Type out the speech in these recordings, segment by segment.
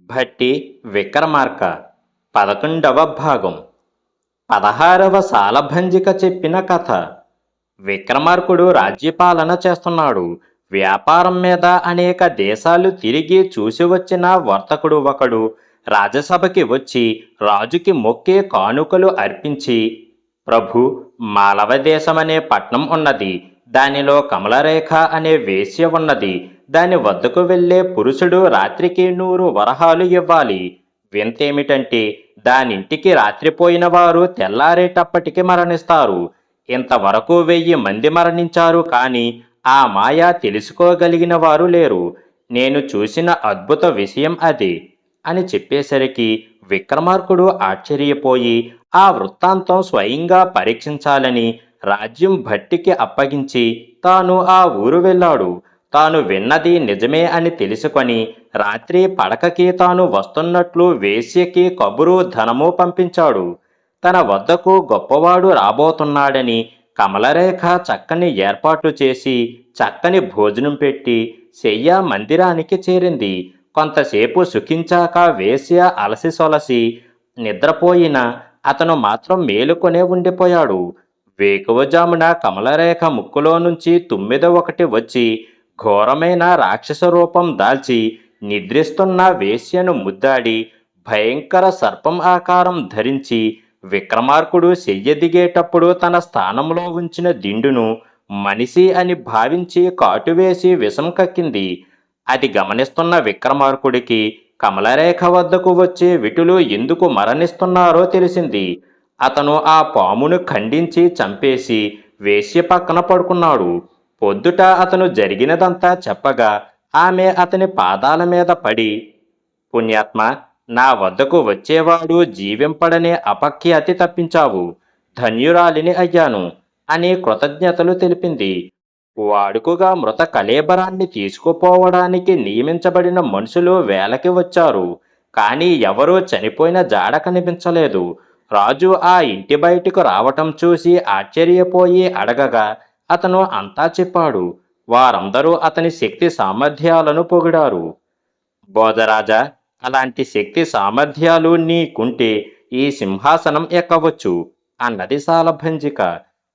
భట్టి విక్రమార్క 11వ భాగం. 16వ సాలభంజిక చెప్పిన కథ. విక్రమార్కుడు రాజ్యపాలన చేస్తున్నాడు. వ్యాపారం మీద అనేక దేశాలు తిరిగి చూసి వచ్చిన వర్తకుడు ఒకడు రాజసభకి వచ్చి రాజుకి మొక్కి కానుకలు అర్పించి, ప్రభు, మాలవ దేశమనే పట్నం ఉన్నది. దానిలో కమలరేఖ అనే వేశ్య ఉన్నది. దాని వద్దకు వెళ్ళే పురుషుడు రాత్రికి 100 వరహాలు ఇవ్వాలి. వింతేమిటంటే దానింటికి రాత్రిపోయిన వారు తెల్లారేటప్పటికి మరణిస్తారు. ఇంతవరకు 1000 మంది మరణించారు, కానీ ఆ మాయ తెలుసుకోగలిగిన వారు లేరు. నేను చూసిన అద్భుత విషయం అది అని చెప్పేసరికి విక్రమార్కుడు ఆశ్చర్యపోయి ఆ వృత్తాంతం స్వయంగా పరీక్షించాలని రాజ్యం భట్టికి అప్పగించి తాను ఆ ఊరు వెళ్ళాడు. తాను విన్నది నిజమే అని తెలుసుకొని రాత్రి పడకకి తాను వస్తున్నట్లు వేశ్యకి కబురు ధనము పంపించాడు. తన వద్దకు గొప్పవాడు రాబోతున్నాడని కమలరేఖ చక్కని ఏర్పాట్లు చేసి చక్కని భోజనం పెట్టి శయ్య మందిరానికి చేరింది. కొంతసేపు సుఖించాక వేశ్య అలసి సొలసి నిద్రపోయిన అతను మాత్రం మేలుకొనే ఉండిపోయాడు. వేకువజామున కమలరేఖ ముక్కులో నుంచి తుమ్మెద ఒకటి వచ్చి ఘోరమైన రాక్షస రూపం దాల్చి నిద్రిస్తున్న వేశ్యను ముద్దాడి భయంకర సర్పం ఆకారం ధరించి విక్రమార్కుడు శయ్య దిగేటప్పుడు తన స్థానంలో ఉంచిన దిండును మనిషి అని భావించి కాటువేసి విషం కక్కింది. అది గమనిస్తున్న విక్రమార్కుడికి కమలరేఖ వద్దకు వచ్చే విటులు ఎందుకు మరణిస్తున్నారో తెలిసింది. అతను ఆ పామును ఖండించి చంపేసి వేశ్య పక్కన పడుకున్నాడు. పొద్దుట అతను జరిగినదంతా చెప్పగా ఆమె అతని పాదాల మీద పడి, పుణ్యాత్మ, నా వద్దకు వచ్చేవాడు జీవింపడనే అపఖ్యాతి తప్పించావు. ధన్యురాలిని అయ్యాను అని కృతజ్ఞతలు తెలిపింది. వాడుకగా మృత కళేబరాన్ని తీసుకుపోవడానికి నియమించబడిన మనుషులు వేలకి వచ్చారు, కానీ ఎవరూ చనిపోయిన జాడ కనిపించలేదు. రాజు ఆ ఇంటి బయటకు రావటం చూసి ఆశ్చర్యపోయి అడగగా అతను అంతా చెప్పాడు. వారందరూ అతని శక్తి సామర్థ్యాలను పొగిడారు. బోధరాజా, అలాంటి శక్తి సామర్థ్యాలు నీకుంటే ఈ సింహాసనం ఎక్కవచ్చు అన్నది సాలభంజిక.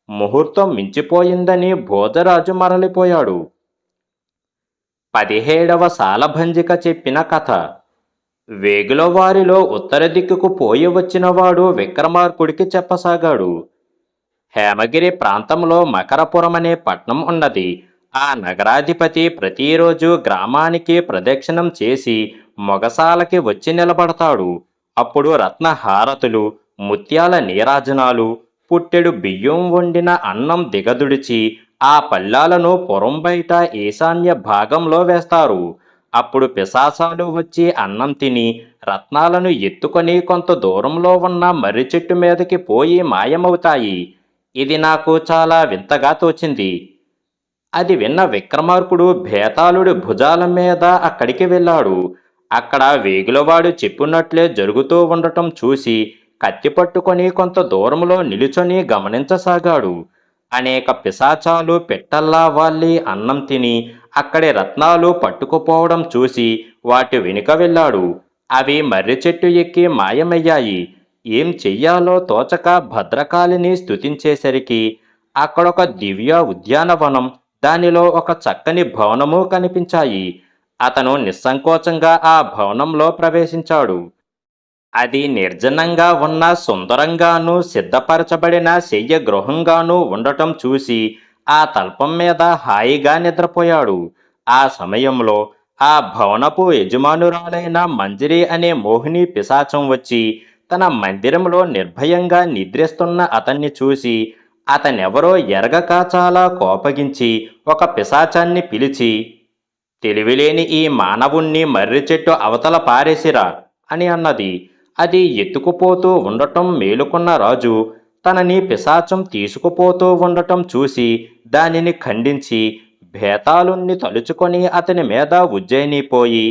ముహూర్తం మించిపోయిందని భోజరాజు మరలిపోయాడు. 17వ సాలభంజిక చెప్పిన కథ. వేగుల వారిలో ఉత్తర దిక్కుకు పోయి వచ్చినవాడు విక్రమార్కుడికి చెప్పసాగాడు. హేమగిరి ప్రాంతంలో మకరపురం అనే పట్నం ఉన్నది. ఆ నగరాధిపతి ప్రతిరోజు గ్రామానికి ప్రదక్షిణం చేసి మొగసాలకి వచ్చి నిలబడతాడు. అప్పుడు రత్నహారతులు, ముత్యాల నీరాజనాలు, పుట్టెడు బియ్యం వండిన అన్నం దిగదుడిచి ఆ పళ్ళాలను పురం బయట ఈశాన్య భాగంలో వేస్తారు. అప్పుడు పిశాచాలు వచ్చి అన్నం తిని రత్నాలను ఎత్తుకొని కొంత దూరంలో ఉన్న మర్రి చెట్టు మీదకి పోయి మాయమవుతాయి. ఇది నాకు చాలా వింతగా తోచింది. అది విన్న విక్రమార్కుడు భేతాళుడి భుజాల మీద అక్కడికి వెళ్ళాడు. అక్కడ వేగులవాడు చెప్పినట్లే జరుగుతూ ఉండటం చూసి కత్తి పట్టుకొని కొంత దూరంలో నిలుచొని గమనించసాగాడు. అనేక పిశాచాలు పిట్టల్లా వాళ్ళి అన్నం తిని అక్కడి రత్నాలు పట్టుకుపోవడం చూసి వాటి వెనుక వెళ్ళాడు. అవి మర్రి చెట్టు ఎక్కి మాయమయ్యాయి. ఏం చెయ్యాలో తోచక భద్రకాళిని స్తుతించేసరికి అక్కడొక దివ్య ఉద్యానవనం, దానిలో ఒక చక్కని భవనము కనిపించాయి. అతను నిస్సంకోచంగా ఆ భవనంలో ప్రవేశించాడు. అది నిర్జనంగా ఉన్న సుందరంగానూ సిద్ధపరచబడిన శయ్య గృహంగానూ ఉండటం చూసి ఆ తల్పం మీద హాయిగా నిద్రపోయాడు. ఆ సమయంలో ఆ భవనపు యజమానురాలైన మంజరి అనే మోహిని పిశాచం వచ్చి తన మందిరంలో నిర్భయంగా నిద్రిస్తున్న అతన్ని చూసి అతనెవరో ఎరగక చాలా కోపగించి ఒక పిశాచాన్ని పిలిచి, తెలివిలేని ఈ మానవుణ్ణి మర్రి చెట్టు అవతల పారేసిరా అని అన్నది. అది ఎత్తుకుపోతూ ఉండటం మేలుకున్న రాజు తనని పిశాచం తీసుకుపోతూ ఉండటం చూసి దానిని ఖండించి భేతాళుణ్ణి తలుచుకొని అతని మీద ఉజ్జయినిపోయి,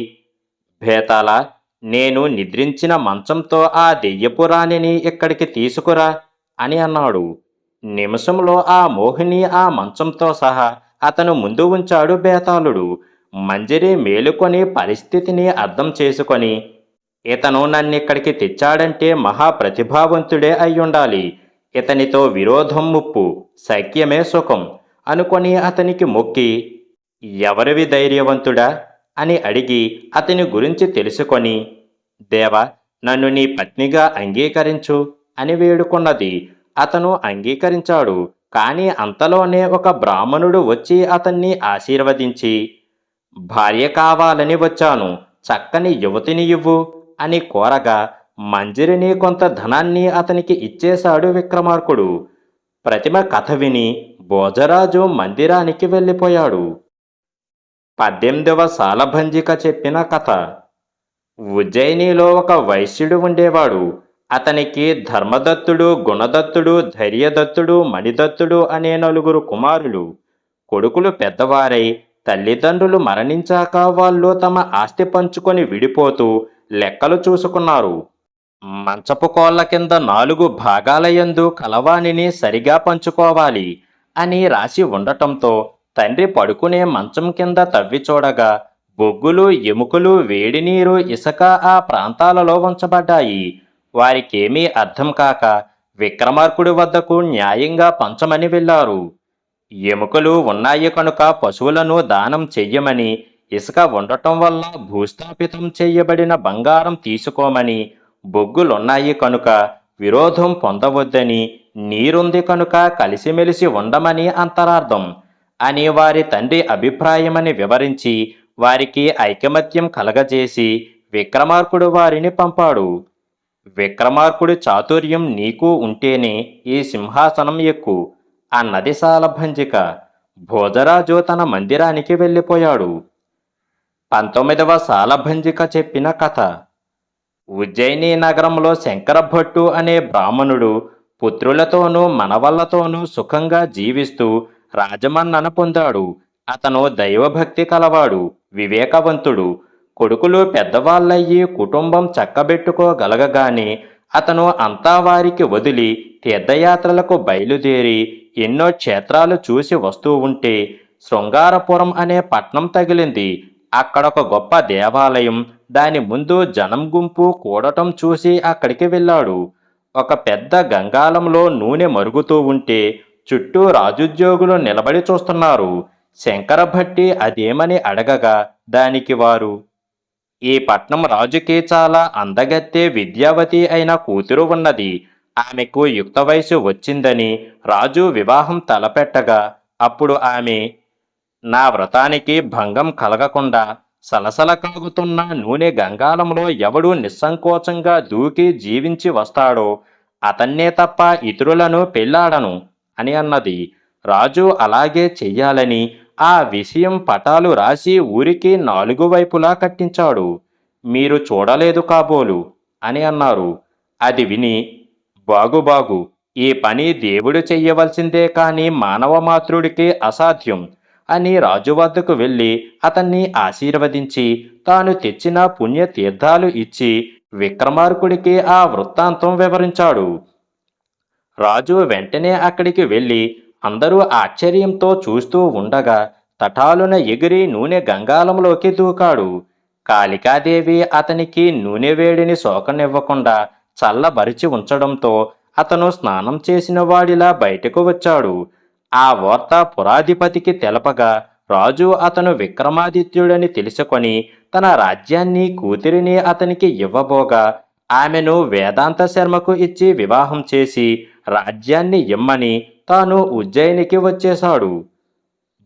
భేతాళ, నేను నిద్రించిన మంచంతో ఆ దెయ్యపు రాణిని ఇక్కడికి తీసుకురా అని అన్నాడు. నిమిషంలో ఆ మోహిని ఆ మంచంతో సహా అతను ముందు ఉంచాడు బేతాళుడు. మంజరి మేలుకొని పరిస్థితిని అర్థం చేసుకొని, ఇతను నన్నిక్కడికి తెచ్చాడంటే మహాప్రతిభావంతుడే అయ్యుండాలి. ఇతనితో విరోధం ముప్పు, సఖ్యమే సుఖం అనుకొని అతనికి మొక్కి, ఎవరివి ధైర్యవంతుడా అని అడిగి అతని గురించి తెలుసుకొని, దేవా, నన్ను నీ పత్నిగా అంగీకరించు అని వేడుకున్నది. అతను అంగీకరించాడు. కాని అంతలోనే ఒక బ్రాహ్మణుడు వచ్చి అతన్ని ఆశీర్వదించి, భార్య కావాలని వచ్చాను, చక్కని యువతిని ఇవ్వు అని కోరగా మంజరిని కొంత ధనాన్ని అతనికి ఇచ్చేశాడు విక్రమార్కుడు. ప్రతిమ కథ విని భోజరాజు మందిరానికి వెళ్ళిపోయాడు. 18వ సాలభంజిక చెప్పిన కథ. ఉజ్జయినిలో ఒక వైశ్యుడు ఉండేవాడు. అతనికి ధర్మదత్తుడు, గుణదత్తుడు, ధైర్యదత్తుడు, మణిదత్తుడు అనే 4 కుమారులు. కొడుకులు పెద్దవారై తల్లిదండ్రులు మరణించాక వాళ్ళు తమ ఆస్తి పంచుకొని విడిపోతూ లెక్కలు చూసుకున్నారు. మంచపు కోళ్ల కింద 4 భాగాలయందు కలవానిని సరిగా పంచుకోవాలి అని రాసి ఉండటంతో తండ్రి పడుకునే మంచం కింద తవ్వి చూడగా బొగ్గులు, ఎముకలు, వేడినీరు, ఇసుక ఆ ప్రాంతాలలో ఉంచబడ్డాయి. వారికేమీ అర్థం కాక విక్రమార్కుడి వద్దకు న్యాయంగా పంచమని వెళ్ళారు. ఎముకలు ఉన్నాయి కనుక పశువులను దానం చెయ్యమని, ఇసుక ఉండటం వల్ల భూస్థాపితం చెయ్యబడిన బంగారం తీసుకోమని, బొగ్గులున్నాయి కనుక విరోధం పొందవద్దని, నీరుంది కనుక కలిసిమెలిసి ఉండమని అంతరార్థం అని వారి తండ్రి అభిప్రాయమని వివరించి వారికి ఐకమత్యం కలగజేసి విక్రమార్కుడు వారిని పంపాడు. విక్రమార్కుడి చాతుర్యం నీకు ఉంటేనే ఈ సింహాసనం ఎక్కు అన్నది సాలభంజిక. భోజరాజు తన మందిరానికి వెళ్ళిపోయాడు. 19వ సాలభంజిక చెప్పిన కథ. ఉజ్జయిని నగరంలో శంకరభట్టు అనే బ్రాహ్మణుడు పుత్రులతోనూ మనవళ్లతోనూ సుఖంగా జీవిస్తూ రాజమన్నన పొందాడు. అతను దైవభక్తి కలవాడు, వివేకవంతుడు. కొడుకులు పెద్దవాళ్ళయ్యి కుటుంబం చక్కబెట్టుకోగలగగానే అతను అంతా వారికి వదిలి తీర్థయాత్రలకు బయలుదేరి ఎన్నో క్షేత్రాలు చూసి వస్తూ ఉంటే శృంగారపురం అనే పట్నం తగిలింది. అక్కడొక గొప్ప దేవాలయం, దాని ముందు జనం గుంపు కూడటం చూసి అక్కడికి వెళ్ళాడు. ఒక పెద్ద గంగాళంలో నూనె మరుగుతూ ఉంటే చుట్టూ రాజుద్యోగులు నిలబడి చూస్తున్నారు. శంకరభట్టి అదేమని అడగగా దానికి వారు, ఈ పట్నం రాజుకి చాలా అందగత్తె విద్యావతి అయిన కూతురు ఉన్నది. ఆమెకు యుక్త వయసు వచ్చిందని రాజు వివాహం తలపెట్టగా అప్పుడు ఆమె, నా వ్రతానికి భంగం కలగకుండా సలసల కాగుతున్న నూనె గంగాళంలో ఎవడు నిస్సంకోచంగా దూకి జీవించి వస్తాడో అతన్నే తప్ప ఇతరులను పెళ్ళాడను అని అన్నది. రాజు అలాగే చెయ్యాలని ఆ విషయం పటాలు రాసి ఊరికి 4 వైపులా కట్టించాడు. మీరు చూడలేదు కాబోలు అని అన్నారు. అది విని, బాగు ఈ పని దేవుడు చెయ్యవలసిందే కాని మానవ మాతృడికి అసాధ్యం అని రాజు వద్దకు వెళ్ళి అతన్ని ఆశీర్వదించి తాను తెచ్చిన పుణ్యతీర్థాలు ఇచ్చి విక్రమార్కుడికి ఆ వృత్తాంతం వివరించాడు. రాజు వెంటనే అక్కడికి వెళ్ళి అందరూ ఆశ్చర్యంతో చూస్తూ ఉండగా తటాలున ఎగిరి నూనె గంగాళంలోకి దూకాడు. కాళికాదేవి అతనికి నూనె వేడిని సోకనివ్వకుండా చల్లబరిచి ఉంచడంతో అతను స్నానం చేసిన వాడిలా బయటకు వచ్చాడు. ఆ వార్త పురాధిపతికి తెలపగా రాజు అతను విక్రమాదిత్యుడని తెలుసుకొని తన రాజ్యాన్ని, కూతురిని అతనికి ఇవ్వబోగా ఆమెను వేదాంత శర్మకు ఇచ్చి వివాహం చేసి రాజ్యాన్ని ఇమ్మని తాను ఉజ్జయినికి వచ్చేశాడు.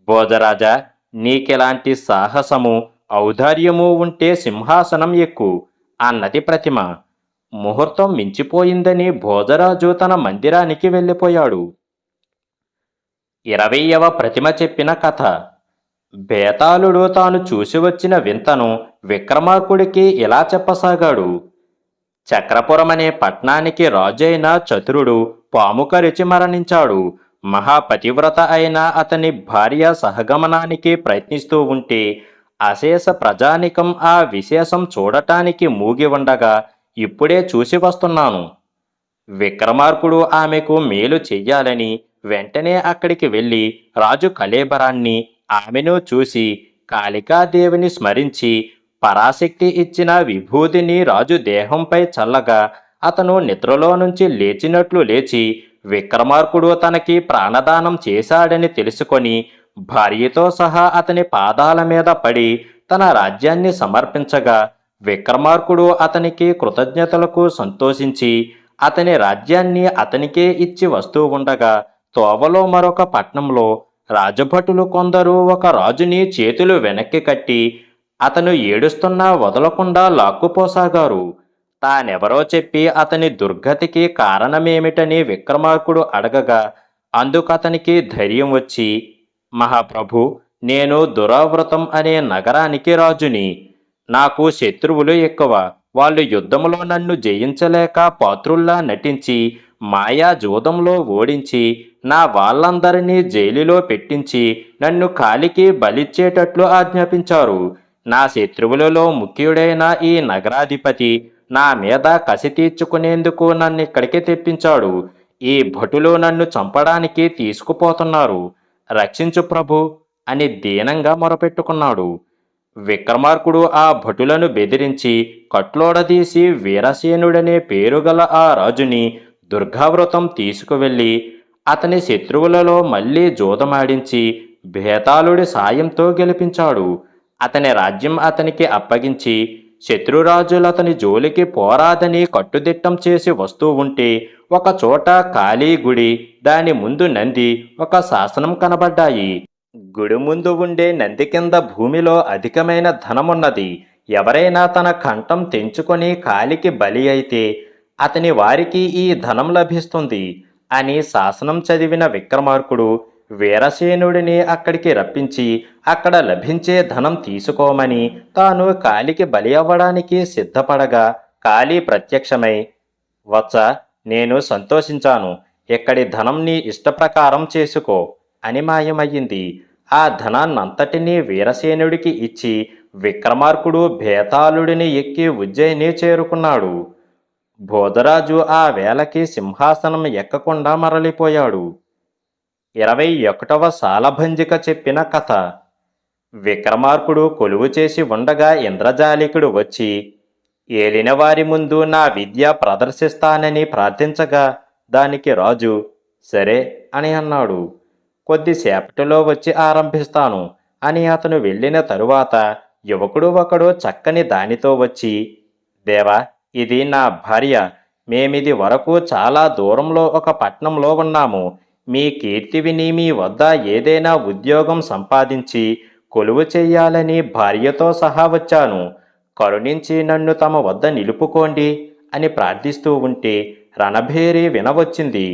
భోజరాజా, నీకెలాంటి సాహసము, ఔదార్యము ఉంటే సింహాసనం ఎక్కు అన్నది ప్రతిమ. ముహూర్తం మించిపోయిందని భోజరాజు తన మందిరానికి వెళ్ళిపోయాడు. 20వ ప్రతిమ చెప్పిన కథ. బేతాళుడు తాను చూసి వచ్చిన వింతను విక్రమార్కుడికి ఇలా చెప్పసాగాడు. చక్రపురమనే పట్నానికి రాజైన చతురుడు పాము కరిచి మరణించాడు. మహాపతివ్రత అయిన అతని భార్య సహగమనానికి ప్రయత్నిస్తూ ఉంటే అశేష ప్రజానికం ఆ విశేషం చూడటానికి మూగి ఉండగా ఇప్పుడే చూసి వస్తున్నాను. విక్రమార్కుడు ఆమెకు మేలు చెయ్యాలని వెంటనే అక్కడికి వెళ్ళి రాజు కళేబరాన్ని, ఆమెను చూసి కాళికాదేవిని స్మరించి పరాశక్తి ఇచ్చిన విభూతిని రాజు దేహంపై చల్లగా అతను నిద్రలో నుంచి లేచినట్లు లేచి విక్రమార్కుడు తనకి ప్రాణదానం చేశాడని తెలుసుకొని భార్యతో సహా అతని పాదాల మీద పడి తన రాజ్యాన్ని సమర్పించగా విక్రమార్కుడు అతనికి కృతజ్ఞతలకు సంతోషించి అతని రాజ్యాన్ని అతనికే ఇచ్చి వస్తూ ఉండగా తోవలో మరొక పట్నంలో రాజభటులు కొందరు ఒక రాజుని చేతులు వెనక్కి కట్టి అతను ఏడుస్తున్నా వదలకుండా లాక్కుపోసాగారు. తానెవరో చెప్పి అతని దుర్గతికి కారణమేమిటని విక్రమార్కుడు అడగగా అందుకతనికి ధైర్యం వచ్చి, మహాప్రభు, నేను దురావృతం అనే నగరానికి రాజుని. నాకు శత్రువులు ఎక్కువ. వాళ్ళు యుద్ధంలో నన్ను జయించలేక పాత్రుల్లా నటించి మాయా జూదంలో ఓడించి నా వాళ్ళందరినీ జైలులో పెట్టించి నన్ను కాలికి బలిచ్చేటట్లు ఆజ్ఞాపించారు. నా శత్రువులలో ముఖ్యుడైన ఈ నగరాధిపతి నా మీద కసి తీర్చుకునేందుకు నన్ను ఇక్కడికి తెప్పించాడు. ఈ భటులు నన్ను చంపడానికి తీసుకుపోతున్నారు. రక్షించు ప్రభు అని దీనంగా మొరపెట్టుకున్నాడు. విక్రమార్కుడు ఆ భటులను బెదిరించి కట్లోడదీసి వీరసేనుడనే పేరుగల ఆ రాజుని దుర్గావ్రతం తీసుకువెళ్ళి అతని శత్రువులలో మళ్ళీ జూదమాడించి భేతాళుడి సాయంతో గెలిపించాడు. అతని రాజ్యం అతనికి అప్పగించి శత్రురాజులతని జోలికి పోరాదని కట్టుదిట్టం చేసి వస్తూ ఉంటే ఒకచోట ఖాళీ గుడి, దాని ముందు నంది, ఒక శాసనం కనబడ్డాయి. గుడి ముందు ఉండే నంది కింద భూమిలో అధికమైన ధనమున్నది. ఎవరైనా తన కంఠం తెంచుకొని కాలికి బలి అయితే అతని వారికి ఈ ధనం లభిస్తుంది అని శాసనం చదివిన విక్రమార్కుడు వీరసేనుడిని అక్కడికి రప్పించి అక్కడ లభించే ధనం తీసుకోమని తాను కాలికి బలి అవ్వడానికి సిద్ధపడగా కాళీ ప్రత్యక్షమై, వత్స, నేను సంతోషించాను. ఇక్కడి ధనం నీ ఇష్టప్రకారం చేసుకో అని మాయమయ్యింది. ఆ ధనాన్నంతటినీ వీరసేనుడికి ఇచ్చి విక్రమార్కుడు భేతాళుడిని ఎక్కి ఉజ్జయిని చేరుకున్నాడు. భోజరాజు ఆ వేళకి సింహాసనం ఎక్కకుండా మరలిపోయాడు. 21వ సాలభంజిక చెప్పిన కథ. విక్రమార్కుడు కొలువు చేసి ఉండగా ఇంద్రజాలికుడు వచ్చి ఏలినవారి ముందు నా విద్య ప్రదర్శిస్తానని ప్రార్థించగా దానికి రాజు సరే అని అన్నాడు. కొద్దిసేపటిలో వచ్చి ఆరంభిస్తాను అని అతను వెళ్ళిన తరువాత యువకుడు ఒకడు చక్కని దానితో వచ్చి, దేవా, ఇది నా భార్య. మేమిది వరకు చాలా దూరంలో ఒక పట్నంలో ఉన్నాము. మీ కీర్తి విని మీ వద్ద ఏదైనా ఉద్యోగం సంపాదించి కొలువు చెయ్యాలని భార్యతో సహా వచ్చాను. కరుణించి నన్ను తమ వద్ద నిలుపుకోండి అని ప్రార్థిస్తూ ఉంటే రణభేరి వినవచ్చింది.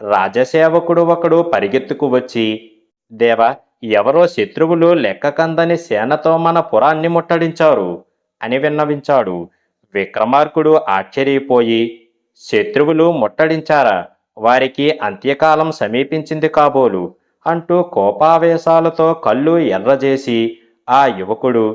రాజసేవకుడు ఒకడు పరిగెత్తుకు వచ్చి, దేవా, ఎవరో శత్రువులు లెక్కకందని సేనతో మన పురాన్ని ముట్టడించారు అని విన్నవించాడు. విక్రమార్కుడు ఆశ్చర్యపోయి, శత్రువులు ముట్టడించారా? వారికి అంత్యకాలం సమీపించింది కాబోలు అంటూ కోపావేశాలతో కళ్ళు ఎర్రజేసి ఆ యువకుడు,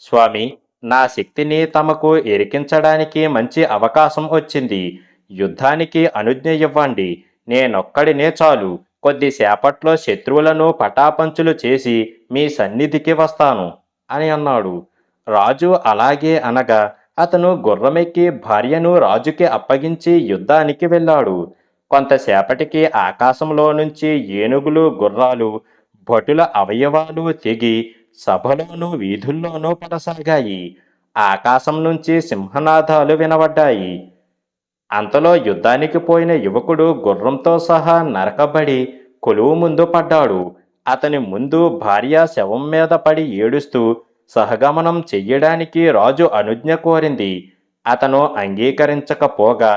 స్వామి, నా శక్తిని తమకు ఎరికించడానికి మంచి అవకాశం వచ్చింది. యుద్ధానికి అనుజ్ఞ ఇవ్వండి. నేనొక్కడినే చాలు. కొద్దిసేపట్లో శత్రువులను పటాపంచులు చేసి మీ సన్నిధికి వస్తాను అని అన్నాడు. రాజు అలాగే అనగా అతను గుర్రమెక్కి భార్యను రాజుకి అప్పగించి యుద్ధానికి వెళ్ళాడు. కొంతసేపటికి ఆకాశంలో నుంచి ఏనుగులు, గుర్రాలు, భటుల అవయవాలు తెగి సభలోనూ వీధుల్లోనూ పడసాగాయి. ఆకాశం నుంచి సింహనాదాలు వినబడ్డాయి. అంతలో యుద్ధానికి పోయిన యువకుడు గుర్రంతో సహా నరకబడి కొలువు ముందు పడ్డాడు. అతని ముందు భార్య శవం మీద పడి ఏడుస్తూ సహగమనం చెయ్యడానికి రాజు అనుజ్ఞ కోరింది. అతను అంగీకరించకపోగా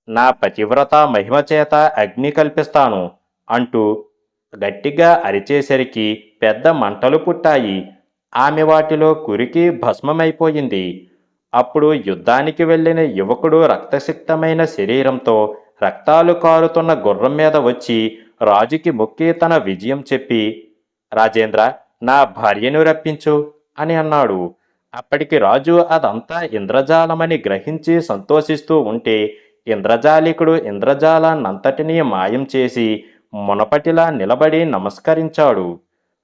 నా పతివ్రత మహిమ చేత అగ్ని కల్పిస్తాను అంటూ గట్టిగా అరిచేసరికి పెద్ద మంటలు పుట్టాయి. ఆమె వాటిలో కురికి భస్మమైపోయింది. అప్పుడు యుద్ధానికి వెళ్ళిన యువకుడు రక్తసిక్తమైన శరీరంతో రక్తాలు కారుతున్న గుర్రం మీద వచ్చి రాజుకి మొక్కి తన విజయం చెప్పి, రాజేంద్ర, నా భార్యను రప్పించు అని అన్నాడు. అప్పటికి రాజు అదంతా ఇంద్రజాలమని గ్రహించి సంతోషిస్తూ ఉంటే ఇంద్రజాలికుడు ఇంద్రజాలాన్నంతటినీ మాయం చేసి మునపటిలా నిలబడి నమస్కరించాడు.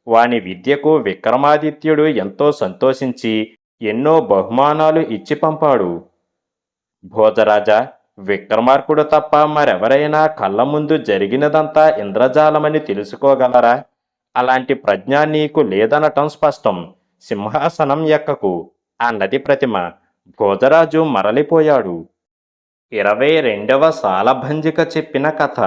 వాని విద్యకు విక్రమాదిత్యుడు ఎంతో సంతోషించి ఎన్నో బహుమానాలు ఇచ్చి పంపాడు. భోజరాజా, విక్రమార్కుడు తప్ప మరెవరైనా కళ్ళ ముందు జరిగినదంతా ఇంద్రజాలమని తెలుసుకోగలరా? అలాంటి ప్రజ్ఞ నీకు లేదనటం స్పష్టం. సింహాసనం ఎక్కకు అన్నది ప్రతిమ. భోజరాజు మరలిపోయాడు. 22వ సాలభంజిక చెప్పిన కథ.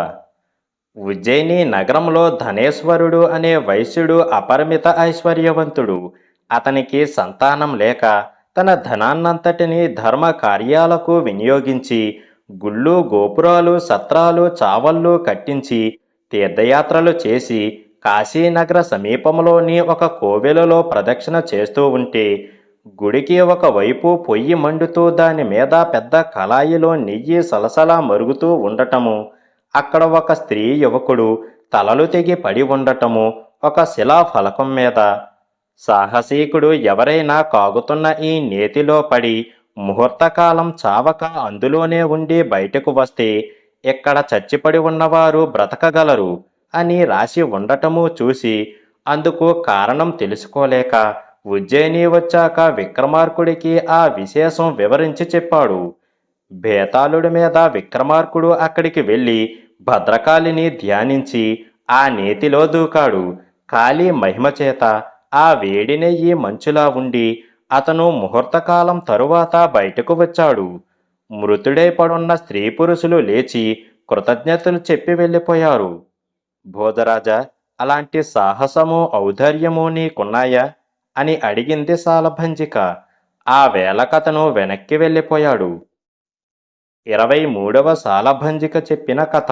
ఉజ్జయిని నగరంలో ధనేశ్వరుడు అనే వైశ్యుడు అపరిమిత ఐశ్వర్యవంతుడు. అతనికి సంతానం లేక తన ధనాన్నంతటినీ ధర్మ కార్యాలకు వినియోగించి గుళ్ళు గోపురాలు సత్రాలు చావళ్ళు కట్టించి తీర్థయాత్రలు చేసి కాశీనగర సమీపంలోని ఒక కోవెలలో ప్రదక్షిణ చేస్తూ ఉంటే గుడికి ఒకవైపు పొయ్యి మండుతూ దాని మీద పెద్ద కళాయిలో నెయ్యి సలసలా మరుగుతూ ఉండటము, అక్కడ ఒక స్త్రీ యువకుడు తలలు తెగి పడి ఉండటము, ఒక శిలా ఫలకం మీద సాహసీకుడు ఎవరైనా కాగుతున్న ఈ నేతిలో పడి ముహూర్తకాలం చావక అందులోనే ఉండి బయటకు వస్తే ఇక్కడ చచ్చిపడి ఉన్నవారు బ్రతకగలరు అని రాసి ఉండటము చూసి అందుకు కారణం తెలుసుకోలేక ఉజ్జయిని వచ్చాక విక్రమార్కుడికి ఆ విశేషం వివరించి చెప్పాడు. బేతాళుడి మీద విక్రమార్కుడు అక్కడికి వెళ్ళి భద్రకాళిని ధ్యానించి ఆ నేతిలో దూకాడు. కాళీ మహిమ చేత ఆ వేడి నెయ్యి మంచులా ఉండి అతను ముహూర్తకాలం తరువాత బయటకు వచ్చాడు. మృతుడై పడున్న స్త్రీ పురుషులు లేచి కృతజ్ఞతలు చెప్పి వెళ్ళిపోయారు. భోజరాజా, అలాంటి సాహసము ఔదార్యము నీకున్నాయా అని అడిగింది సాలభంజిక. ఆ వేళకతను వెనక్కి వెళ్ళిపోయాడు. 23వ సాలభంజిక చెప్పిన కథ.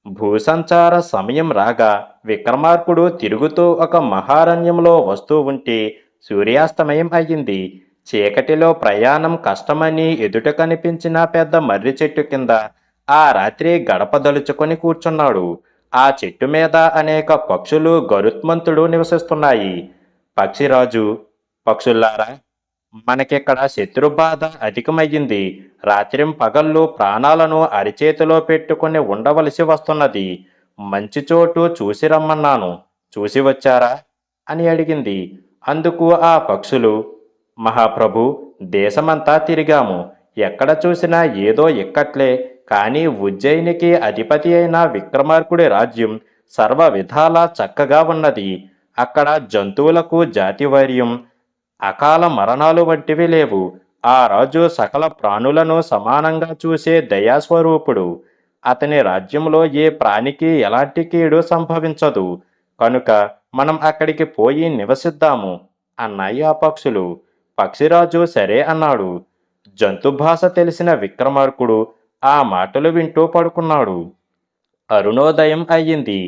భూసంచార సమయం రాగా విక్రమార్కుడు తిరుగుతూ ఒక మహారణ్యంలో వస్తూ ఉంటే సూర్యాస్తమయం అయ్యింది. చీకటిలో ప్రయాణం కష్టమని ఎదుట కనిపించిన పెద్ద మర్రి చెట్టు కింద ఆ రాత్రి గడప దలుచుకొని కూర్చున్నాడు. ఆ చెట్టు మీద అనేక పక్షులు గరుత్మంతుడు నివసిస్తున్నాయి. పక్షిరాజు, పక్షుల్లారా, మనకిక్కడ శత్రుబాధ అధికమయ్యింది. రాత్రింపగళ్ళు ప్రాణాలను అరిచేతిలో పెట్టుకుని ఉండవలసి వస్తున్నది. మంచి చోటు చూసి రమ్మన్నాను, చూసి వచ్చారా అని అడిగింది. అందుకు ఆ పక్షులు, మహాప్రభు, దేశమంతా తిరిగాము, ఎక్కడ చూసినా ఏదో ఇక్కట్లే. కానీ ఉజ్జయినికి అధిపతి అయిన విక్రమార్కుడి రాజ్యం సర్వ విధాలా చక్కగా ఉన్నది. అక్కడ జంతువులకు జాతివైర్యం, అకాల మరణాలు వంటివి లేవు. ఆ రాజు సకల ప్రాణులను సమానంగా చూసే దయాస్వరూపుడు. అతని రాజ్యంలో ఏ ప్రాణికి ఎలాంటి కీడు సంభవించదు. కనుక మనం అక్కడికి పోయి నివసిద్దాము అన్నాయి ఆ పక్షులు. పక్షిరాజు సరే అన్నాడు. జంతుభాష తెలిసిన విక్రమార్కుడు ఆ మాటలు వింటూ పడుకున్నాడు. అరుణోదయం అయ్యింది.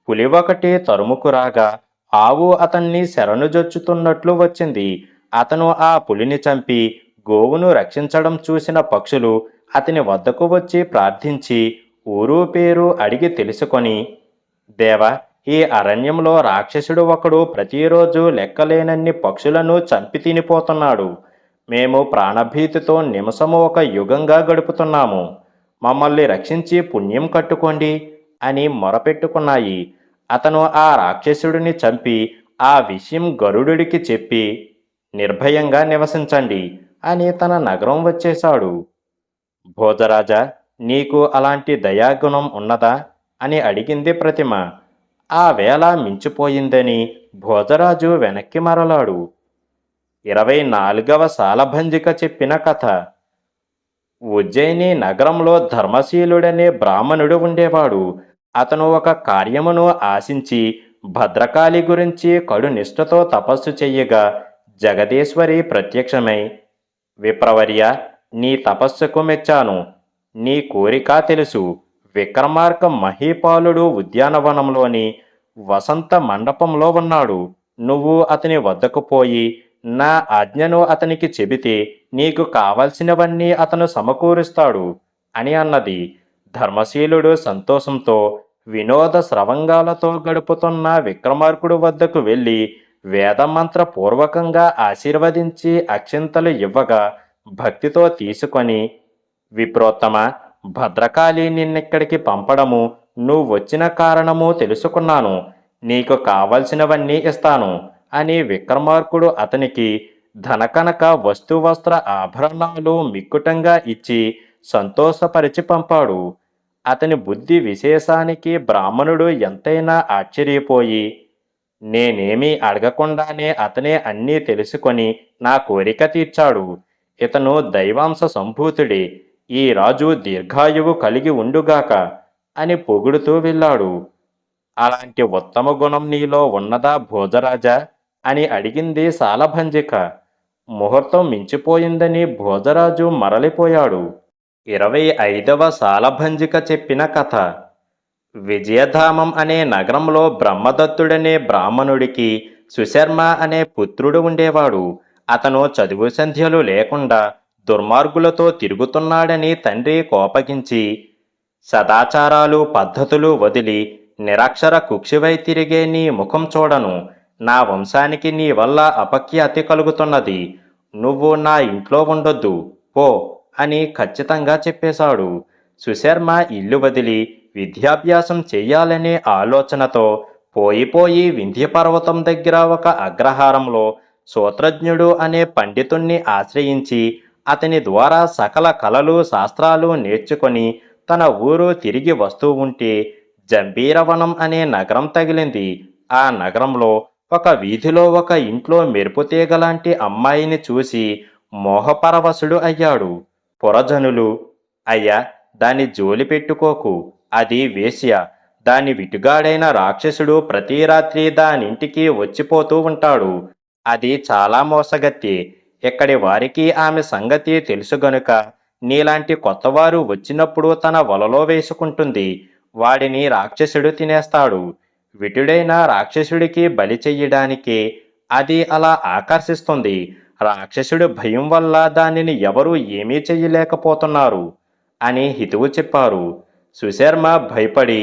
పులి ఒకటి తరుముకు రాగా ఆవు అతన్ని శరణుజొచ్చుతున్నట్లు వచ్చింది. అతను ఆ పులిని చంపి గోవును రక్షించడం చూసిన పక్షులు అతని వద్దకు వచ్చి ప్రార్థించి ఊరు పేరు అడిగి తెలుసుకొని, దేవ, ఈ అరణ్యంలో రాక్షసుడు ఒకడు ప్రతిరోజు లెక్కలేనన్ని పక్షులను చంపి తినిపోతున్నాడు. మేము ప్రాణభీతితో నిమిషము ఒక యుగంగా గడుపుతున్నాము. మమ్మల్ని రక్షించి పుణ్యం కట్టుకోండి అని మొరపెట్టుకున్నాయి. అతను ఆ రాక్షసుడిని చంపి ఆ విషయం గరుడుడికి చెప్పి నిర్భయంగా నివసించండి అని తన నగరం వచ్చేశాడు. భోజరాజా, నీకు అలాంటి దయాగుణం ఉన్నదా అని అడిగింది ప్రతిమ. ఆ వేళ మించిపోయిందని భోజరాజు వెనక్కి మరలాడు. 24వ సాలభంజిక చెప్పిన కథ. ఉజ్జయిని నగరంలో ధర్మశీలుడనే బ్రాహ్మణుడు ఉండేవాడు. అతను ఒక కార్యమును ఆశించి భద్రకాళి గురించి కడు నిష్ఠతో తపస్సు చెయ్యగా జగదీశ్వరి ప్రత్యక్షమై, విప్రవర్య, నీ తపస్సుకు మెచ్చాను. నీ కోరిక తెలుసు. విక్రమార్క మహీపాలుడు ఉద్యానవనంలోని వసంత మండపంలో ఉన్నాడు. నువ్వు అతని వద్దకు పోయి నా ఆజ్ఞను అతనికి చెబితే నీకు కావలసినవన్నీ అతను సమకూరుస్తాడు అని అన్నది. ధర్మశీలుడు సంతోషంతో వినోద స్రవంగాలతో గడుపుతున్న విక్రమార్కుడు వద్దకు వెళ్ళి వేదమంత్రపూర్వకంగా ఆశీర్వదించి అక్షింతలు ఇవ్వగా భక్తితో తీసుకొని, విప్రోత్తమ, భద్రకాళి నిన్నిక్కడికి పంపడము, నువ్వు వచ్చిన కారణము తెలుసుకున్నాను. నీకు కావలసినవన్నీ ఇస్తాను అని విక్రమార్కుడు అతనికి ధనకనక వస్తువస్త్ర ఆభరణాలు మిక్కుటంగా ఇచ్చి సంతోషపరిచి పంపాడు. అతని బుద్ధి విశేషానికి బ్రాహ్మణుడు ఎంతైనా ఆశ్చర్యపోయి, నేనేమీ అడగకుండానే అతనే అన్నీ తెలుసుకొని నా కోరిక తీర్చాడు. ఇతను దైవాంశ సంభూతుడే. ఈ రాజు దీర్ఘాయువు కలిగి ఉండుగాక అని పొగుడుతూ వెళ్ళాడు. అలాంటి ఉత్తమ గుణం నీలో ఉన్నదా భోజరాజా అని అడిగింది సాలభంజిక. ముహూర్తం మించిపోయిందని భోజరాజు మరలిపోయాడు. 25వ సాలభంజిక చెప్పిన కథ. విజయధామం అనే నగరంలో బ్రహ్మదత్తుడనే బ్రాహ్మణుడికి సుశర్మ అనే పుత్రుడు ఉండేవాడు. అతను చదువు సంధ్యలు లేకుండా దుర్మార్గులతో తిరుగుతున్నాడని తండ్రి కోపగించి, సదాచారాలు పద్ధతులు వదిలి నిరక్షర కుక్షివై తిరిగే నీ ముఖం చూడను. నా వంశానికి నీ వల్ల అపఖ్యాతి కలుగుతున్నది. నువ్వు నా ఇంట్లో ఉండొద్దు, పో అని ఖచ్చితంగా చెప్పేశాడు. సుశర్మ ఇల్లు వదిలి విద్యాభ్యాసం చెయ్యాలనే ఆలోచనతో పోయిపోయి వింధ్యపర్వతం దగ్గర ఒక అగ్రహారంలో సూత్రజ్ఞుడు అనే పండితుణ్ణి ఆశ్రయించి అతని ద్వారా సకల కళలు శాస్త్రాలు నేర్చుకొని తన ఊరు తిరిగి వస్తూ ఉంటే జంబీరవనం అనే నగరం తగిలింది. ఆ నగరంలో ఒక వీధిలో ఒక ఇంట్లో మెరుపుతీగలాంటి అమ్మాయిని చూసి మోహపరవశుడు అయ్యాడు. పురజనులు, అయ్యా, దాన్ని జోలి పెట్టుకోకు, అది వేశ్య. దాని విటుగాడైన రాక్షసుడు ప్రతి రాత్రి దానింటికి వచ్చిపోతూ ఉంటాడు. అది చాలా మోసగత్తి. ఇక్కడి వారికి ఆమె సంగతి తెలుసు గనుక నీలాంటి కొత్తవారు వచ్చినప్పుడు తన వలలో వేసుకుంటుంది. వాడిని రాక్షసుడు తినేస్తాడు. విటుడైన రాక్షసుడికి బలి చెయ్యడానికి అది అలా ఆకర్షిస్తుంది. రాక్షసుడి భయం వల్ల దానిని ఎవరూ ఏమీ చెయ్యలేకపోతున్నారు అని హితువు చెప్పారు. సుశర్మ భయపడి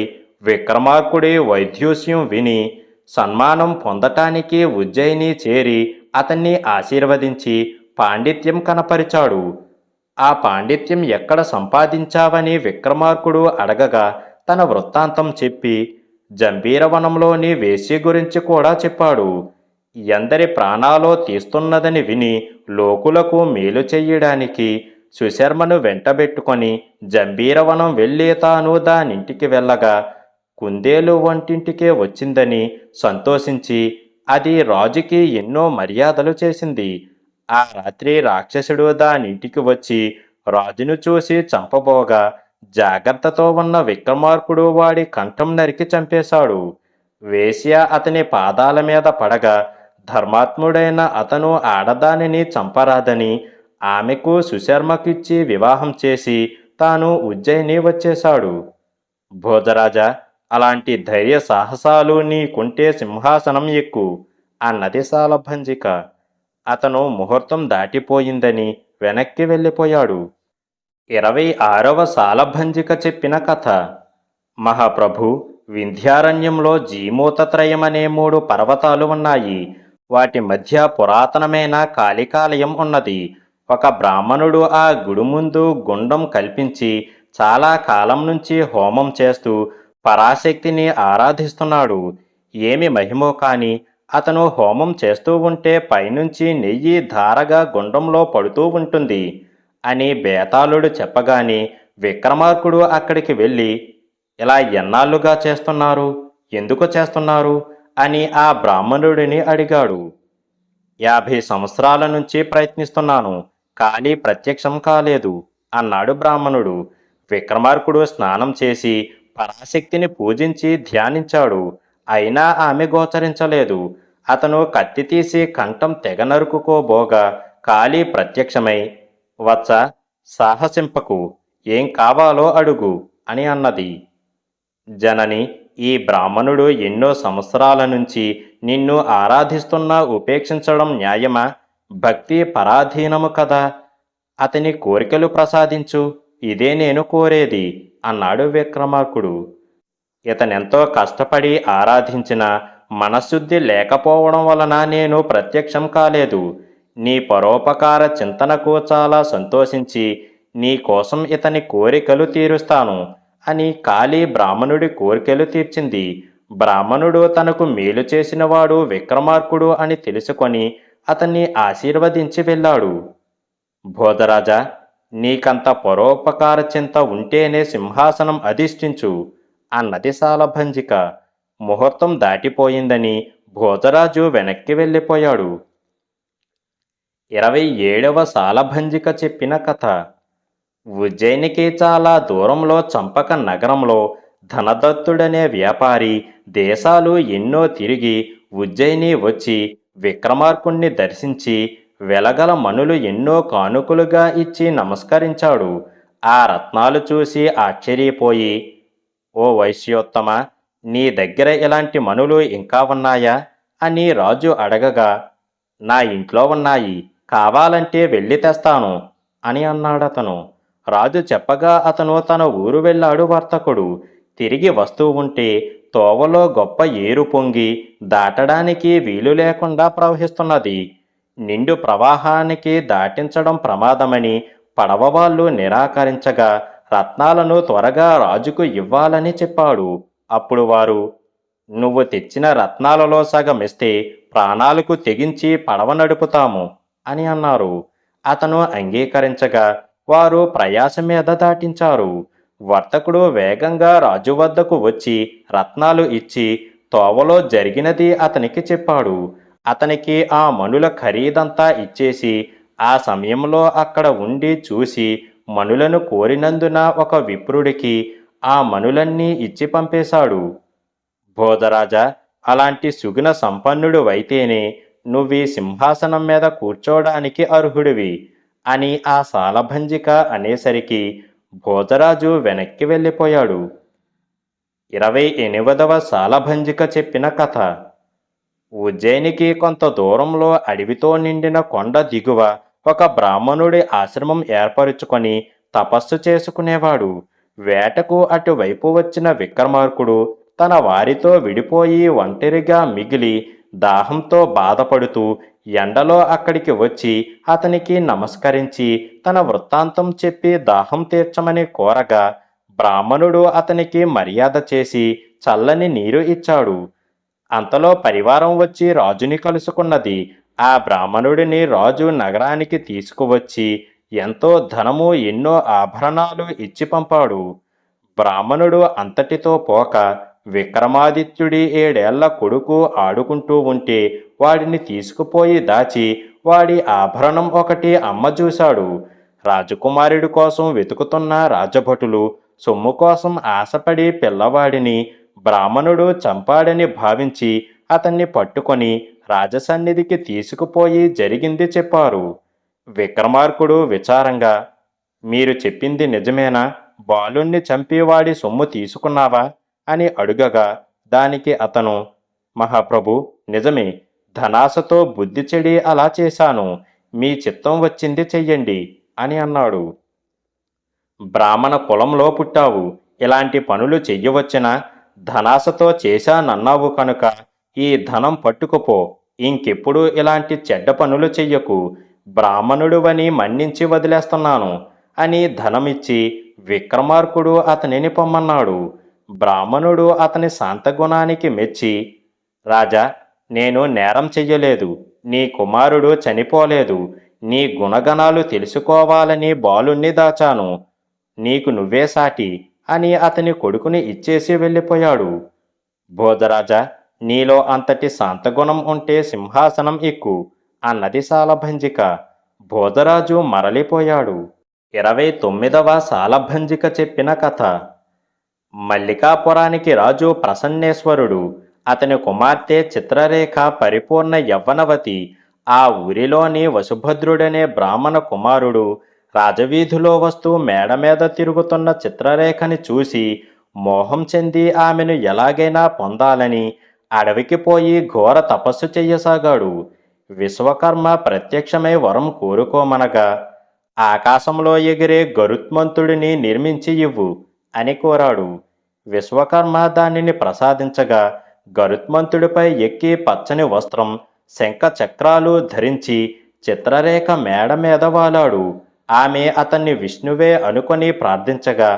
విక్రమార్కుడి వైద్యోస్యం విని సన్మానం పొందటానికి ఉజ్జయిని చేరి అతన్ని ఆశీర్వదించి పాండిత్యం కనపరిచాడు. ఆ పాండిత్యం ఎక్కడ సంపాదించావని విక్రమార్కుడు అడగగా తన వృత్తాంతం చెప్పి జంబీరవనంలోని వేశ్య గురించి కూడా చెప్పాడు. ఎందరి ప్రాణాలో తీస్తున్నదని విని లోకులకు మేలు చెయ్యడానికి సుశర్మను వెంటబెట్టుకొని జంబీరవనం వెళ్ళి తాను దానింటికి వెళ్ళగా కుందేలు వంటింటికే వచ్చిందని సంతోషించి అది రాజుకి ఎన్నో మర్యాదలు చేసింది. ఆ రాత్రి రాక్షసుడు దానింటికి వచ్చి రాజును చూసి చంపబోగా జాగ్రత్తతో ఉన్న విక్రమార్కుడు వాడి కంఠం నరికి చంపేశాడు. వేశ్య అతని పాదాల మీద పడగా ధర్మాత్ముడైన అతను ఆడదానిని చంపరాదని ఆమెకు సుశర్మకిచ్చి వివాహం చేసి తాను ఉజ్జయిని వచ్చేశాడు. భోజరాజా, అలాంటి ధైర్య సాహసాలు నీకుంటే సింహాసనం ఎక్కు అన్నది సాలభంజిక. అతను ముహూర్తం దాటిపోయిందని వెనక్కి వెళ్ళిపోయాడు. 26వ సాలభంజిక చెప్పిన కథ. మహాప్రభు, వింధ్యారణ్యంలో జీమూతత్రయమనే 3 పర్వతాలు ఉన్నాయి. వాటి మధ్య పురాతనమైన కాళికాలయం ఉన్నది. ఒక బ్రాహ్మణుడు ఆ గుడి ముందు గుండం కల్పించి చాలా కాలం నుంచి హోమం చేస్తూ పరాశక్తిని ఆరాధిస్తున్నాడు. ఏమి మహిమో కాని అతను హోమం చేస్తూ ఉంటే పైనుంచి నెయ్యి ధారగా గుండంలో పడుతూ ఉంటుంది అని బేతాళుడు చెప్పగానే విక్రమార్కుడు అక్కడికి వెళ్ళి, ఇలా ఎన్నాళ్ళుగా చేస్తున్నారు, ఎందుకు చేస్తున్నారు అని ఆ బ్రాహ్మణుడిని అడిగాడు. 50 సంవత్సరాల నుంచి ప్రయత్నిస్తున్నాను, కానీ ప్రత్యక్షం కాలేదు అన్నాడు బ్రాహ్మణుడు. విక్రమార్కుడు స్నానం చేసి పరాశక్తిని పూజించి ధ్యానించాడు. అయినా ఆమె గోచరించలేదు. అతను కత్తి తీసి కంఠం తెగ నరుకుకోబోగా కాళీ ప్రత్యక్షమై, వత్స, సాహసింపకు, ఏం కావాలో అడుగు అని అన్నది. జనని, ఈ బ్రాహ్మణుడు ఎన్నో సంవత్సరాల నుంచి నిన్ను ఆరాధిస్తున్నా ఉపేక్షించడం న్యాయమా? భక్తి పరాధీనము కదా. అతని కోరికలు ప్రసాదించు, ఇదే నేను కోరేది అన్నాడు విక్రమార్కుడు. ఇతనెంతో కష్టపడి ఆరాధించిన మనశుద్ధి లేకపోవడం వలన నేను ప్రత్యక్షం కాలేదు. నీ పరోపకార చింతనకు చాలా సంతోషించి నీ కోసం ఇతని కోరికలు తీరుస్తాను అని కాళీ బ్రాహ్మణుడి కోరికలు తీర్చింది. బ్రాహ్మణుడు తనకు మేలు చేసినవాడు విక్రమార్కుడు అని తెలుసుకొని అతన్ని ఆశీర్వదించి వెళ్ళాడు. భోజరాజా, నీకంత పరోపకార చింత ఉంటేనే సింహాసనం అధిష్ఠించు అన్నది సాలభంజిక. ముహూర్తం దాటిపోయిందని భోజరాజు వెనక్కి వెళ్ళిపోయాడు. 27వ సాలభంజిక చెప్పిన కథ. ఉజ్జయినికి చాలా దూరంలో చంపక నగరంలో ధనదత్తుడనే వ్యాపారి దేశాలు ఎన్నో తిరిగి ఉజ్జయిని వచ్చి విక్రమార్కుణ్ణి దర్శించి వెలగల మణులు ఎన్నో కానుకలుగా ఇచ్చి నమస్కరించాడు. ఆ రత్నాలు చూసి ఆశ్చర్యపోయి, ఓ వైశ్యోత్తమ, నీ దగ్గర ఇలాంటి మణులు ఇంకా ఉన్నాయా అని రాజు అడగగా, నా ఇంట్లో ఉన్నాయి, కావాలంటే వెళ్ళి తెస్తాను అని అన్నాడతను. రాజు చెప్పగా అతను తన ఊరు వెళ్ళాడు. వర్తకుడు తిరిగి వస్తూ ఉంటే తోవలో గొప్ప ఏరు పొంగి దాటడానికి వీలు లేకుండా ప్రవహిస్తున్నది. నిండు ప్రవాహానికి దాటించడం ప్రమాదమని పడవ వాళ్ళు నిరాకరించగా రత్నాలను త్వరగా రాజుకు ఇవ్వాలని చెప్పాడు. అప్పుడు వారు, నువ్వు తెచ్చిన రత్నాలలో సగం ఇస్తే ప్రాణాలకు తెగించి పడవ నడుపుతాము అని అన్నారు. అతను అంగీకరించగా వారు ప్రయాస మీద దాటించారు. వర్తకుడు వేగంగా రాజు వద్దకు వచ్చి రత్నాలు ఇచ్చి తోవలో జరిగినది అతనికి చెప్పాడు. అతనికి ఆ మణుల ఖరీదంతా ఇచ్చేసి ఆ సమయంలో అక్కడ ఉండి చూసి మణులను కోరినందున ఒక విప్రుడికి ఆ మణులన్నీ ఇచ్చి పంపేశాడు. భోజరాజా, అలాంటి సుగుణ సంపన్నుడు అయితేనే నువ్వీ సింహాసనం మీద కూర్చోడానికి అర్హుడివి అని ఆ సాలభంజిక అనేసరికి భోజరాజు వెనక్కి వెళ్ళిపోయాడు. 28వ సాలభంజిక చెప్పిన కథ. ఉజ్జయినికి కొంత దూరంలో అడవితో నిండిన కొండ దిగువ ఒక బ్రాహ్మణుడి ఆశ్రమం ఏర్పరుచుకొని తపస్సు చేసుకునేవాడు. వేటకు అటువైపు వచ్చిన విక్రమార్కుడు తన వారితో విడిపోయి ఒంటరిగా మిగిలి దాహంతో బాధపడుతూ ఎండలో అక్కడికి వచ్చి అతనికి నమస్కరించి తన వృత్తాంతం చెప్పి దాహం తీర్చమని కోరగా బ్రాహ్మణుడు అతనికి మర్యాద చేసి చల్లని నీరు ఇచ్చాడు. అంతలో పరివారం వచ్చి రాజుని కలుసుకున్నది. ఆ బ్రాహ్మణుడిని రాజు నగరానికి తీసుకువచ్చి ఎంతో ధనము ఎన్నో ఆభరణాలు ఇచ్చి పంపాడు. బ్రాహ్మణుడు అంతటితో పోక విక్రమాదిత్యుడి 7 ఏళ్ల కొడుకు ఆడుకుంటూ ఉంటే వాడిని తీసుకుపోయి దాచి వాడి ఆభరణం ఒకటి అమ్మ చూశాడు. రాజకుమారుడి కోసం వెతుకుతున్న రాజభటులు సొమ్ము కోసం ఆశపడి పిల్లవాడిని బ్రాహ్మణుడు చంపాడని భావించి అతన్ని పట్టుకొని రాజసన్నిధికి తీసుకుపోయి జరిగింది చెప్పారు. విక్రమార్కుడు విచారంగా, మీరు చెప్పింది నిజమేనా? బాలుణ్ణి చంపి వాడి సొమ్ము తీసుకున్నావా అని అడుగగా దానికి అతను, మహాప్రభు, నిజమే, ధనాశతో బుద్ధి చెడి అలా చేశాను, మీ చిత్తం వచ్చింది చెయ్యండి అని అన్నాడు. బ్రాహ్మణ కులంలో పుట్టావు, ఇలాంటి పనులు చెయ్యవచ్చునా? ధనాశతో చేశానన్నావు కనుక ఈ ధనం పట్టుకుపో, ఇంకెప్పుడు ఇలాంటి చెడ్డ పనులు చెయ్యకు, బ్రాహ్మణుడువని మన్నించి వదిలేస్తున్నాను అని ధనమిచ్చి విక్రమార్కుడు అతనిని పొమ్మన్నాడు. బ్రాహ్మణుడు అతని శాంతగుణానికి మెచ్చి, రాజా, నేను నేరం చెయ్యలేదు, నీ కుమారుడు చనిపోలేదు, నీ గుణగణాలు తెలుసుకోవాలని బాలుణ్ణి దాచాను, నీకు నువ్వే సాటి అని అతని కొడుకుని ఇచ్చేసి వెళ్ళిపోయాడు. భోజరాజా, నీలో అంతటి శాంతగుణం ఉంటే సింహాసనం ఎక్కు అన్నది సాలభంజిక. భోజరాజు మరలిపోయాడు. 29వ సాలభంజిక చెప్పిన కథ. మల్లికాపురానికి రాజు ప్రసన్నేశ్వరుడు, అతని కుమార్తె చిత్రరేఖ పరిపూర్ణ యవ్వనవతి. ఆ ఊరిలోని వసుభద్రుడనే బ్రాహ్మణ కుమారుడు రాజవీధిలో వస్తూ మేడ మీద తిరుగుతున్న చిత్రరేఖని చూసి మోహం చెంది ఆమెను ఎలాగైనా పొందాలని అడవికి పోయి ఘోర తపస్సు చెయ్యసాగాడు. విశ్వకర్మ ప్రత్యక్షమై వరం కోరుకోమనగా, ఆకాశంలో ఎగిరే గరుత్మంతుడిని నిర్మించి ఇవ్వు అని కోరాడు. విశ్వకర్మ దానిని ప్రసాదించగా గరుత్మంతుడిపై ఎక్కి పచ్చని వస్త్రం, శంఖ చక్రాలు ధరించి చిత్రరేఖ మేడ మీద వాలాడు. ఆమె అతన్ని విష్ణువే అనుకొని ప్రార్థించగా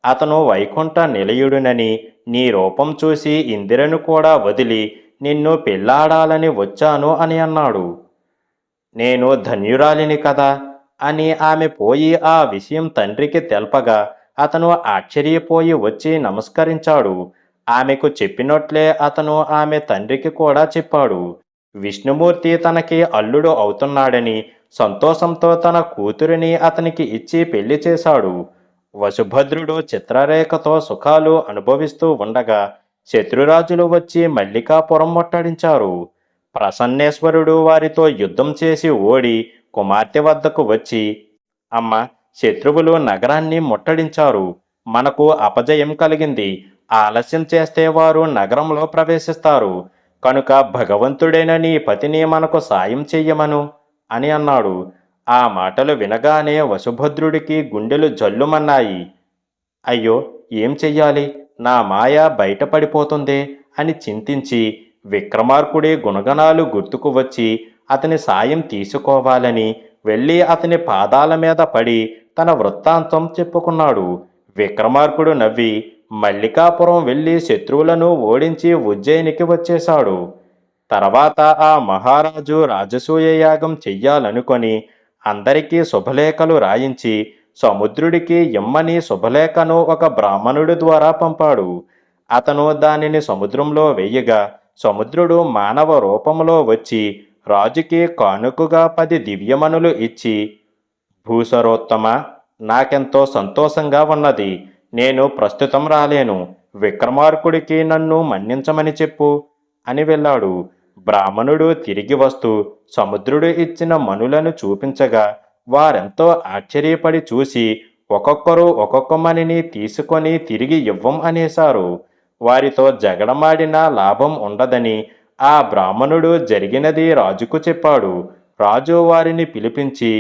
అతను వైకుంఠ నిలయుడునని, నీ రూపం చూసి ఇందిరను కూడా వదిలి నిన్ను పెళ్లాడాలని వచ్చాను అని అన్నాడు. నేను ధన్యురాలిని కదా అని ఆమె పోయి ఆ విషయం తండ్రికి తెల్పగా అతను ఆశ్చర్యపోయి వచ్చి నమస్కరించాడు. ఆమెకు చెప్పినట్లే అతను ఆమె తండ్రికి కూడా చెప్పాడు. విష్ణుమూర్తి తనకి అల్లుడు అవుతున్నాడని సంతోషంతో తన కూతురిని అతనికి ఇచ్చి పెళ్లి చేశాడు. వసుభద్రుడు చిత్రరేఖతో సుఖాలు అనుభవిస్తూ ఉండగా శత్రురాజులు వచ్చి మల్లికాపురం ముట్టడించారు. ప్రసన్నేశ్వరుడు వారితో యుద్ధం చేసి ఓడి కుమార్తె వద్దకు వచ్చి, అమ్మ, శత్రువులు నగరాన్ని ముట్టడించారు. మనకు అపజయం కలిగింది. ఆలస్యం చేస్తే వారు నగరంలో ప్రవేశిస్తారు. కనుక భగవంతుడైన నీ పతిని మనకు సాయం చెయ్యమను అని అన్నాడు. ఆ మాటలు వినగానే వసుభద్రుడికి గుండెలు జల్లుమన్నాయి. అయ్యో, ఏం చెయ్యాలి? నా మాయ బయటపడిపోతుందే అని చింతించి విక్రమార్కుడి గుణగణాలు గుర్తుకు వచ్చి అతని సాయం తీసుకోవాలని వెళ్ళి అతని పాదాల మీద పడి తన వృత్తాంతం చెప్పుకున్నాడు. విక్రమార్కుడు నవ్వి మల్లికాపురం వెళ్ళి శత్రువులను ఓడించి ఉజ్జయినికి వచ్చేశాడు. తర్వాత ఆ మహారాజు రాజసూయ యాగం చెయ్యాలనుకొని అందరికీ శుభలేఖలు రాయించి సముద్రుడికి ఇమ్మని శుభలేఖను ఒక బ్రాహ్మణుడి ద్వారా పంపాడు. అతను దానిని సముద్రంలో వెయ్యగా సముద్రుడు మానవ రూపంలో వచ్చి రాజుకి కానుకగా 10 దివ్యమణులు ఇచ్చి, భూసరోత్తమ, నాకెంతో సంతోషంగా ఉన్నది. నేను ప్రస్తుతం రాలేను. విక్రమార్కుడికి నన్ను మన్నించమని చెప్పు అని వెళ్ళాడు. బ్రాహ్మణుడు తిరిగి వస్తూ సముద్రుడు ఇచ్చిన మణులను చూపించగా వారెంతో ఆశ్చర్యపడి చూసి ఒక్కొక్కరు ఒక్కొక్క మణిని తీసుకొని తిరిగి ఇవ్వం అనేశారు. వారితో జగడమాడినా లాభం ఉండదని ఆ బ్రాహ్మణుడు జరిగినది రాజుకు చెప్పాడు. రాజు వారిని పిలిపించి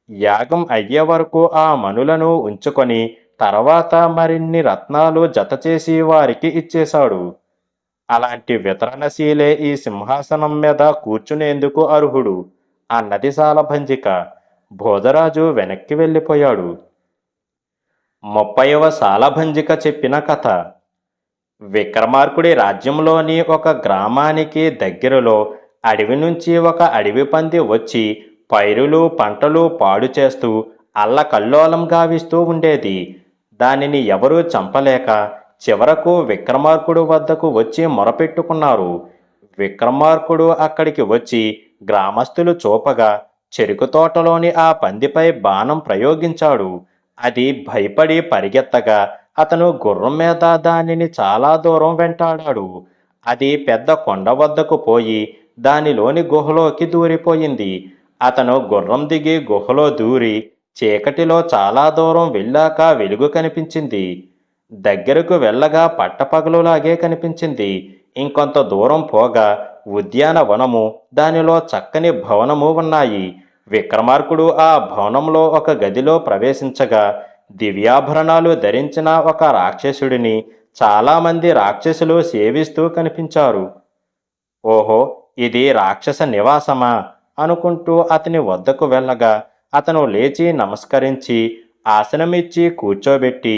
యాగం అయ్యే వరకు ఆ మణులను ఉంచుకొని తర్వాత మరిన్ని రత్నాలు జతచేసి వారికి ఇచ్చేశాడు. అలాంటి వితరణశీలే ఈ సింహాసనం మీద కూర్చునేందుకు అర్హుడు అన్నది సాలభంజిక. భోజరాజు వెనక్కి వెళ్ళిపోయాడు. 30వ సాలభంజిక చెప్పిన కథ. విక్రమార్కుడి రాజ్యంలోని ఒక గ్రామానికి దగ్గరలో అడవి నుంచి ఒక అడవి పంది వచ్చి పైరులు పంటలు పాడు చేస్తూ అల్లకల్లోలం గావిస్తూ ఉండేది. దానిని ఎవరూ చంపలేక చివరకు విక్రమార్కుడు వద్దకు వచ్చి మొరపెట్టుకున్నారు. విక్రమార్కుడు అక్కడికి వచ్చి గ్రామస్తులు చూపగా చెరుకు తోటలోని ఆ పందిపై బాణం ప్రయోగించాడు. అది భయపడి పరిగెత్తగా అతను గుర్రం మీద దానిని చాలా దూరం వెంటాడాడు. అది పెద్ద కొండ వద్దకు పోయి దానిలోని గుహలోకి దూరిపోయింది. అతను గుర్రం దిగి గుహలో దూరి చీకటిలో చాలా దూరం వెళ్ళాక వెలుగు కనిపించింది. దగ్గరకు వెళ్ళగా పట్టపగలులాగే కనిపించింది. ఇంకొంత దూరం పోగా ఉద్యానవనము, దానిలో చక్కని భవనము ఉన్నాయి. విక్రమార్కుడు ఆ భవనంలో ఒక గదిలో ప్రవేశించగా దివ్యాభరణాలు ధరించిన ఒక రాక్షసుడిని చాలామంది రాక్షసులు సేవిస్తూ కనిపించారు. ఓహో, ఇది రాక్షస నివాసమా అనుకుంటూ అతని వద్దకు వెళ్ళగా అతను లేచి నమస్కరించి ఆసనమిచ్చి కూర్చోబెట్టి,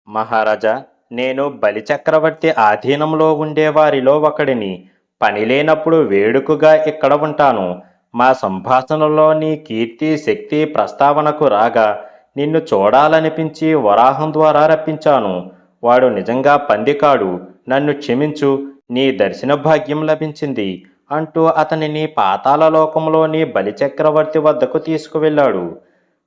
మహారాజా, నేను బలిచక్రవర్తి ఆధీనంలో ఉండేవారిలో ఒకడిని. పని లేనప్పుడు వేడుకగా ఇక్కడ ఉంటాను. మా సంభాషణలో నీ కీర్తి శక్తి ప్రస్తావనకు రాగా నిన్ను చూడాలనిపించి వరాహం ద్వారా రప్పించాను. వాడు నిజంగా పందికాడు. నన్ను క్షమించు, నీ దర్శన భాగ్యం లభించింది అంటూ అతనిని పాతాళలోకంలోని బలిచక్రవర్తి వద్దకు తీసుకువెళ్ళాడు.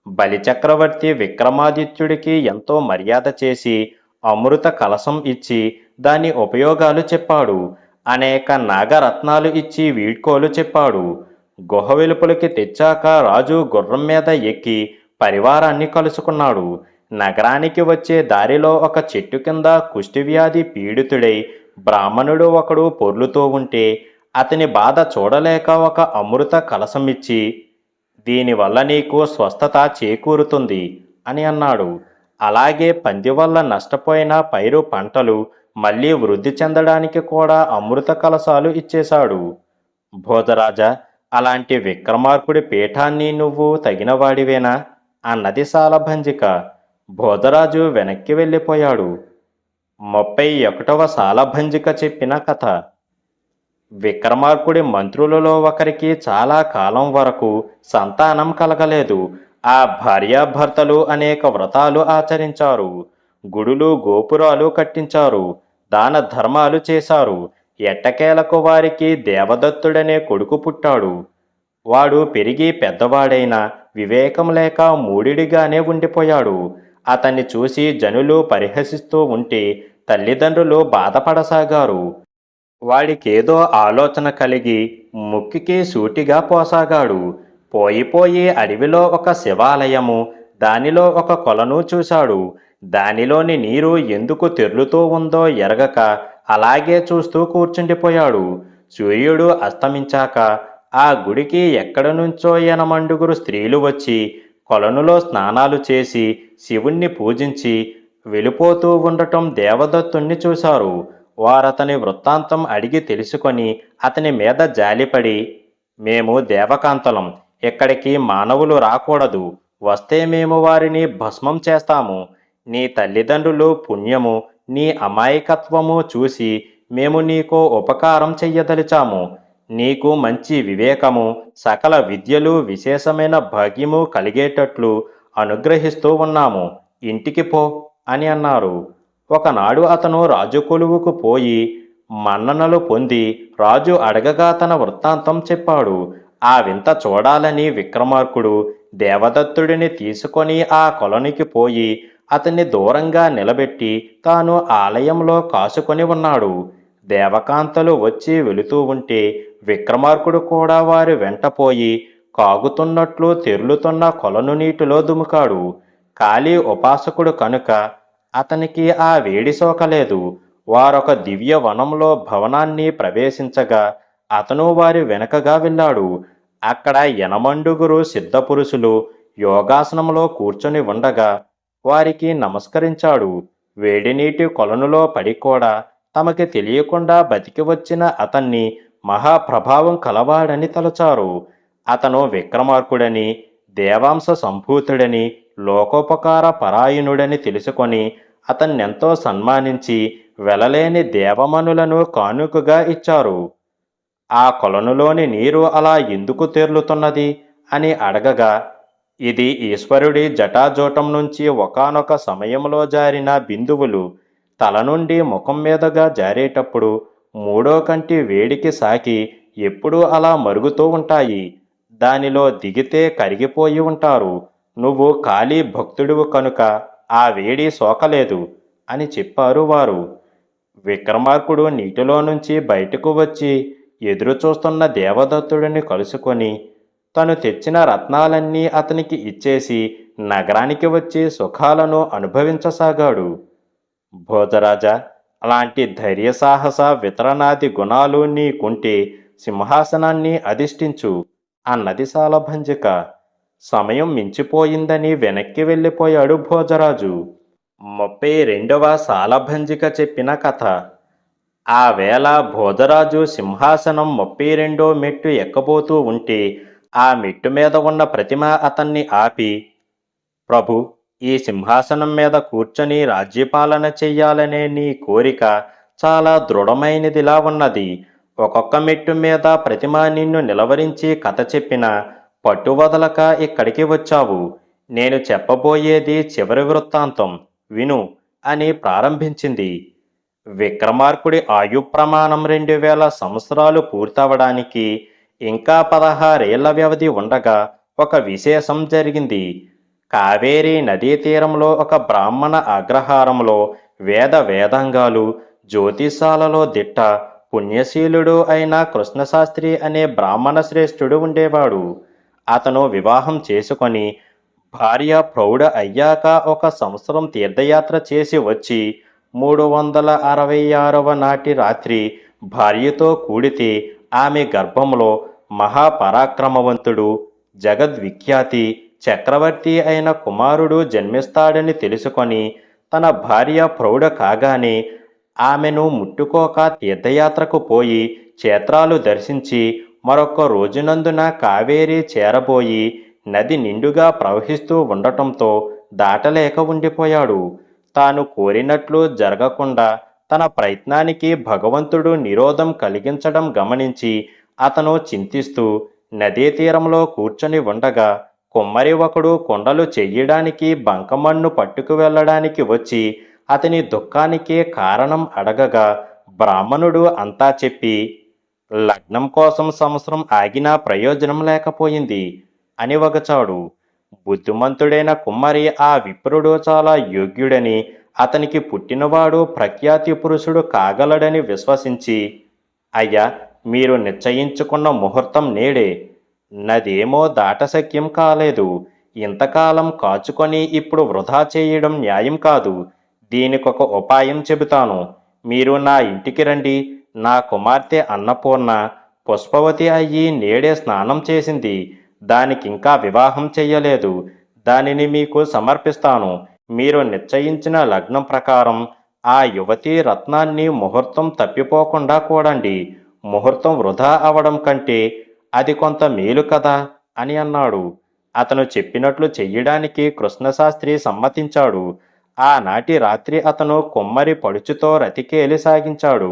బలిచక్రవర్తి విక్రమాదిత్యుడికి ఎంతో మర్యాద చేసి అమృత కలశం ఇచ్చి దాని ఉపయోగాలు చెప్పాడు. అనేక నాగరత్నాలు ఇచ్చి వీడ్కోలు చెప్పాడు. గుహ వెలుపలికి తెచ్చాక రాజు గుర్రం మీద ఎక్కి పరివారాన్ని కలుసుకున్నాడు. నగరానికి వచ్చే దారిలో ఒక చెట్టు కింద కుష్ఠవ్యాధి పీడితుడై బ్రాహ్మణుడు ఒకడు పొర్లుతూ ఉంటే అతని బాధ చూడలేక ఒక అమృత కలశం ఇచ్చి, దీనివల్ల నీకు స్వస్థత చేకూరుతుంది అని అన్నాడు. అలాగే పంది వల్ల నష్టపోయిన పైరు పంటలు మళ్ళీ వృద్ధి చెందడానికి కూడా అమృత కలశాలు ఇచ్చేశాడు. భోజరాజా, అలాంటి విక్రమార్కుడి పీఠాన్ని నువ్వు తగినవాడివేనా అన్నది సాలభంజిక. భోజరాజు వెనక్కి వెళ్ళిపోయాడు. 31వ సాలభంజిక చెప్పిన కథ. విక్రమార్కుడి మంత్రులలో ఒకరికి చాలా కాలం వరకు సంతానం కలగలేదు. ఆ భార్యాభర్తలు అనేక వ్రతాలు ఆచరించారు. గుడులు గోపురాలు కట్టించారు. దాన ధర్మాలు చేశారు. ఎట్టకేలకు వారికి దేవదత్తుడనే కొడుకు పుట్టాడు. వాడు పెరిగి పెద్దవాడైన వివేకం లేక మూడిడిగానే ఉండిపోయాడు. అతన్ని చూసి జనులు పరిహసిస్తూ ఉంటే తల్లిదండ్రులు బాధపడసాగారు. వాడికేదో ఆలోచన కలిగి ముక్కికి సూటిగా పోసాగాడు. పోయి అడవిలో ఒక శివాలయము, దానిలో ఒక కొలను చూశాడు. దానిలోని నీరు ఎందుకు తెర్లుతూ ఉందో ఎరగక అలాగే చూస్తూ కూర్చుండిపోయాడు. సూర్యుడు అస్తమించాక ఆ గుడికి ఎక్కడి నుంచో ఎనమండుగురు స్త్రీలు వచ్చి కొలనులో స్నానాలు చేసి శివుణ్ణి పూజించి వెళ్ళిపోతూ ఉండటం దేవదత్తుణ్ణి చూశారు. వారతని వృత్తాంతం అడిగి తెలుసుకొని అతని మీద జాలిపడి, మేము దేవకాంతలం, ఇక్కడికి మానవులు రాకూడదు, వస్తే మేము వారిని భస్మం చేస్తాము. నీ తల్లిదండ్రులు పుణ్యము, నీ అమాయకత్వము చూసి మేము నీకు ఉపకారం చెయ్యదలిచాము. నీకు మంచి వివేకము, సకల విద్యలు, విశేషమైన భాగ్యము కలిగేటట్లు అనుగ్రహిస్తూ ఉన్నాము. ఇంటికి పో అని అన్నారు. ఒకనాడు అతను రాజు కొలువుకు పోయి మన్ననలు పొంది రాజు అడగగా తన వృత్తాంతం చెప్పాడు. ఆ వింత చూడాలని విక్రమార్కుడు దేవదత్తుడిని తీసుకొని ఆ కొలనికి పోయి అతన్ని దూరంగా నిలబెట్టి తాను ఆలయంలో కాసుకొని ఉన్నాడు. దేవకాంతలు వచ్చి వెళుతూ ఉంటే విక్రమార్కుడు కూడా వారి వెంటపోయి కాగుతున్నట్లు తెరులుతున్న కొలను నీటిలో దుముకాడు. కాళీ ఉపాసకుడు కనుక అతనికి ఆ వేడి సోకలేదు. వారొక దివ్య వనంలో భవనాన్ని ప్రవేశించగా అతను వారి వెనకగా వెళ్ళాడు. అక్కడ ఎనమండుగురు సిద్ధపురుషులు యోగాసనంలో కూర్చొని ఉండగా వారికి నమస్కరించాడు. వేడినీటి కొలనులో పడి కూడా తమకి తెలియకుండా బతికి వచ్చిన అతన్ని మహాప్రభావం కలవాడని తలచారు. అతను విక్రమార్కుడని, దేవాంశ సంభూతుడని, లోకోపకార పరాయణుడని తెలుసుకొని అతన్నెంతో సన్మానించి వెలలేని దేవమనులను కానుకగా ఇచ్చారు. ఆ కొలనులోని నీరు అలా ఎందుకు తేర్లుతున్నది అని అడగగా, ఇది ఈశ్వరుడి జటాజూటం నుంచి ఒకానొక సమయంలో జారిన బిందువులు తల నుండి ముఖం మీదుగా జారేటప్పుడు మూడో కంటి వేడికి సాకి ఎప్పుడూ అలా మరుగుతూ ఉంటాయి. దానిలో దిగితే కరిగిపోయి ఉంటారు. నువ్వు ఖాళీ భక్తుడివు కనుక ఆ వేడి సోకలేదు అని చెప్పారు వారు. విక్రమార్కుడు నీటిలో నుంచి బయటకు వచ్చి ఎదురు చూస్తున్న దేవదత్తుడిని కలుసుకొని తను తెచ్చిన రత్నాలన్నీ అతనికి ఇచ్చేసి నగరానికి వచ్చి సుఖాలను అనుభవించసాగాడు. భోజరాజా, అలాంటి ధైర్య సాహస వితరణాది గుణాలు నీకుంటే సింహాసనాన్ని అధిష్ఠించు అన్నది సాలభంజిక. సమయం మించిపోయిందని వెనక్కి వెళ్ళిపోయాడు భోజరాజు. 32వ సాలభంజిక చెప్పిన కథ. ఆ వేళ భోజరాజు సింహాసనం 32వ మెట్టు ఎక్కబోతూ ఉంటే ఆ మెట్టు మీద ఉన్న ప్రతిమ అతన్ని ఆపి, ప్రభు, ఈ సింహాసనం మీద కూర్చొని రాజ్యపాలన చెయ్యాలనే నీ కోరిక చాలా దృఢమైనదిలా ఉన్నది. ఒక్కొక్క మెట్టు మీద ప్రతిమ నిన్ను నిలవరించి కథ చెప్పిన పట్టువదలక ఇక్కడికి వచ్చావు. నేను చెప్పబోయేది చివరి వృత్తాంతం విను అని ప్రారంభించింది. విక్రమార్కుడి ఆయు ప్రమాణం 2000 సంవత్సరాలు పూర్తవడానికి ఇంకా 16 ఏళ్ల వ్యవధి ఉండగా ఒక విశేషం జరిగింది. కావేరీ నదీ తీరంలో ఒక బ్రాహ్మణ అగ్రహారంలో వేదాంగాలు, జ్యోతిషాలలో దిట్ట, పుణ్యశీలుడు అయిన కృష్ణశాస్త్రి అనే బ్రాహ్మణ శ్రేష్ఠుడు ఉండేవాడు. అతను వివాహం చేసుకొని భార్య ప్రౌఢ అయ్యాక 1 సంవత్సరం తీర్థయాత్ర చేసి వచ్చి 366వ నాటి రాత్రి భార్యతో కూడితే ఆమె గర్భంలో మహాపరాక్రమవంతుడు, జగద్విఖ్యాతి చక్రవర్తి అయిన కుమారుడు జన్మిస్తాడని తెలుసుకొని తన భార్య ప్రౌఢ కాగానే ఆమెను ముట్టుకోక తీర్థయాత్రకు పోయి క్షేత్రాలు దర్శించి మరొక రోజునందున కావేరీ చేరబోయి నది నిండుగా ప్రవహిస్తూ ఉండటంతో దాటలేక ఉండిపోయాడు. తాను కోరినట్లు జరగకుండా తన ప్రయత్నానికి భగవంతుడు నిరోధం కలిగించడం గమనించి అతను చింతిస్తూ నదీ తీరంలో కూర్చొని ఉండగా కుమ్మరి ఒకడు కొండలు చెయ్యడానికి బంకమన్ను పట్టుకు వెళ్ళడానికి వచ్చి అతని దుఃఖానికి కారణం అడగగా బ్రాహ్మణుడు అంతా చెప్పి లగ్నం కోసం సంవత్సరం ఆగినా ప్రయోజనం లేకపోయింది అని వగచాడు. బుద్ధిమంతుడైన కుమ్మరి ఆ విప్రుడు చాలా యోగ్యుడని అతనికి పుట్టినవాడు ప్రఖ్యాతి పురుషుడు కాగలడని విశ్వసించి, అయ్యా, మీరు నిశ్చయించుకున్న ముహూర్తం నేడే. నదేమో దాటశక్యం కాలేదు. ఇంతకాలం కాచుకొని ఇప్పుడు వృధా చేయడం న్యాయం కాదు. దీనికొక ఉపాయం చెబుతాను. మీరు నా ఇంటికి రండి. నా కుమార్తె అన్నపూర్ణ పుష్పవతి అయ్యి నేడే స్నానం చేసింది. దానికింకా వివాహం చెయ్యలేదు. దానిని మీకు సమర్పిస్తాను. మీరు నిశ్చయించిన లగ్నం ప్రకారం ఆ యువతీ రత్నాన్ని ముహూర్తం తప్పిపోకుండా కూడండి. ముహూర్తం వృధా అవడం కంటే అది కొంత మేలు కదా అని అన్నాడు. అతను చెప్పినట్లు చెయ్యడానికి కృష్ణశాస్త్రి సమ్మతించాడు. ఆనాటి రాత్రి అతను కుమ్మరి పడుచుతో రతికేలి సాగించాడు.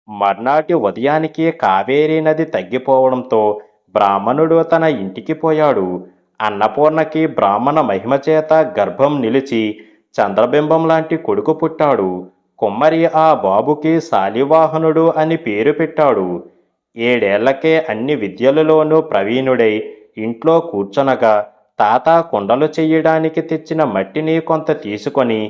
మర్నాటి ఉదయానికి కావేరీ నది తగ్గిపోవడంతో బ్రాహ్మణుడు తన ఇంటికి పోయాడు. అన్నపూర్ణకి బ్రాహ్మణ మహిమ చేత గర్భం నిలిచి చంద్రబింబం లాంటి కొడుకు పుట్టాడు. కుమ్మరి ఆ బాబుకి శాలివాహనుడు అని పేరు పెట్టాడు. 7 ఏళ్లకే అన్ని విద్యలలోనూ ప్రవీణుడై ఇంట్లో కూర్చొనగా తాత కుండలు చెయ్యడానికి తెచ్చిన మట్టిని కొంత తీసుకొని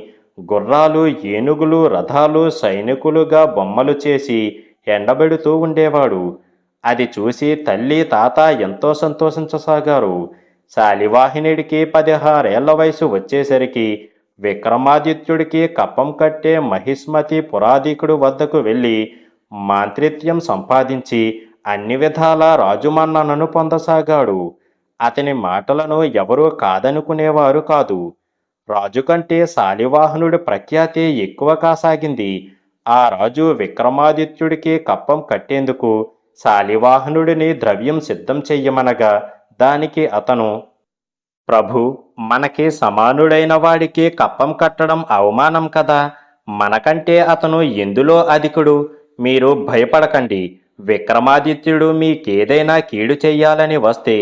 గుర్రాలు, ఏనుగులు, రథాలు సైనికులుగా బొమ్మలు చేసి ఎండబెడుతూ ఉండేవాడు. అది చూసి తల్లి, తాత ఎంతో సంతోషించసాగారు. శాలివాహినుడికి 16 ఏళ్ల వయసు వచ్చేసరికి విక్రమాదిత్యుడికి కప్పం కట్టే మహిస్మతి పురాధికుడు వద్దకు వెళ్ళి మాంత్రిత్యం సంపాదించి అన్ని విధాల రాజుమన్ననను పొందసాగాడు. అతని మాటలను ఎవరూ కాదనుకునేవారు కాదు. రాజు కంటే శాలివాహనుడి ప్రఖ్యాతి ఎక్కువ కాసాగింది. ఆ రాజు విక్రమాదిత్యుడికి కప్పం కట్టేందుకు శాలివాహనుడిని ద్రవ్యం సిద్ధం చెయ్యమనగా దానికి అతను, ప్రభు, మనకి సమానుడైన వాడికి కప్పం కట్టడం అవమానం కదా. మనకంటే అతను ఎందులో అధికుడు? మీరు భయపడకండి. విక్రమాదిత్యుడు మీకేదైనా కీడు చెయ్యాలని వస్తే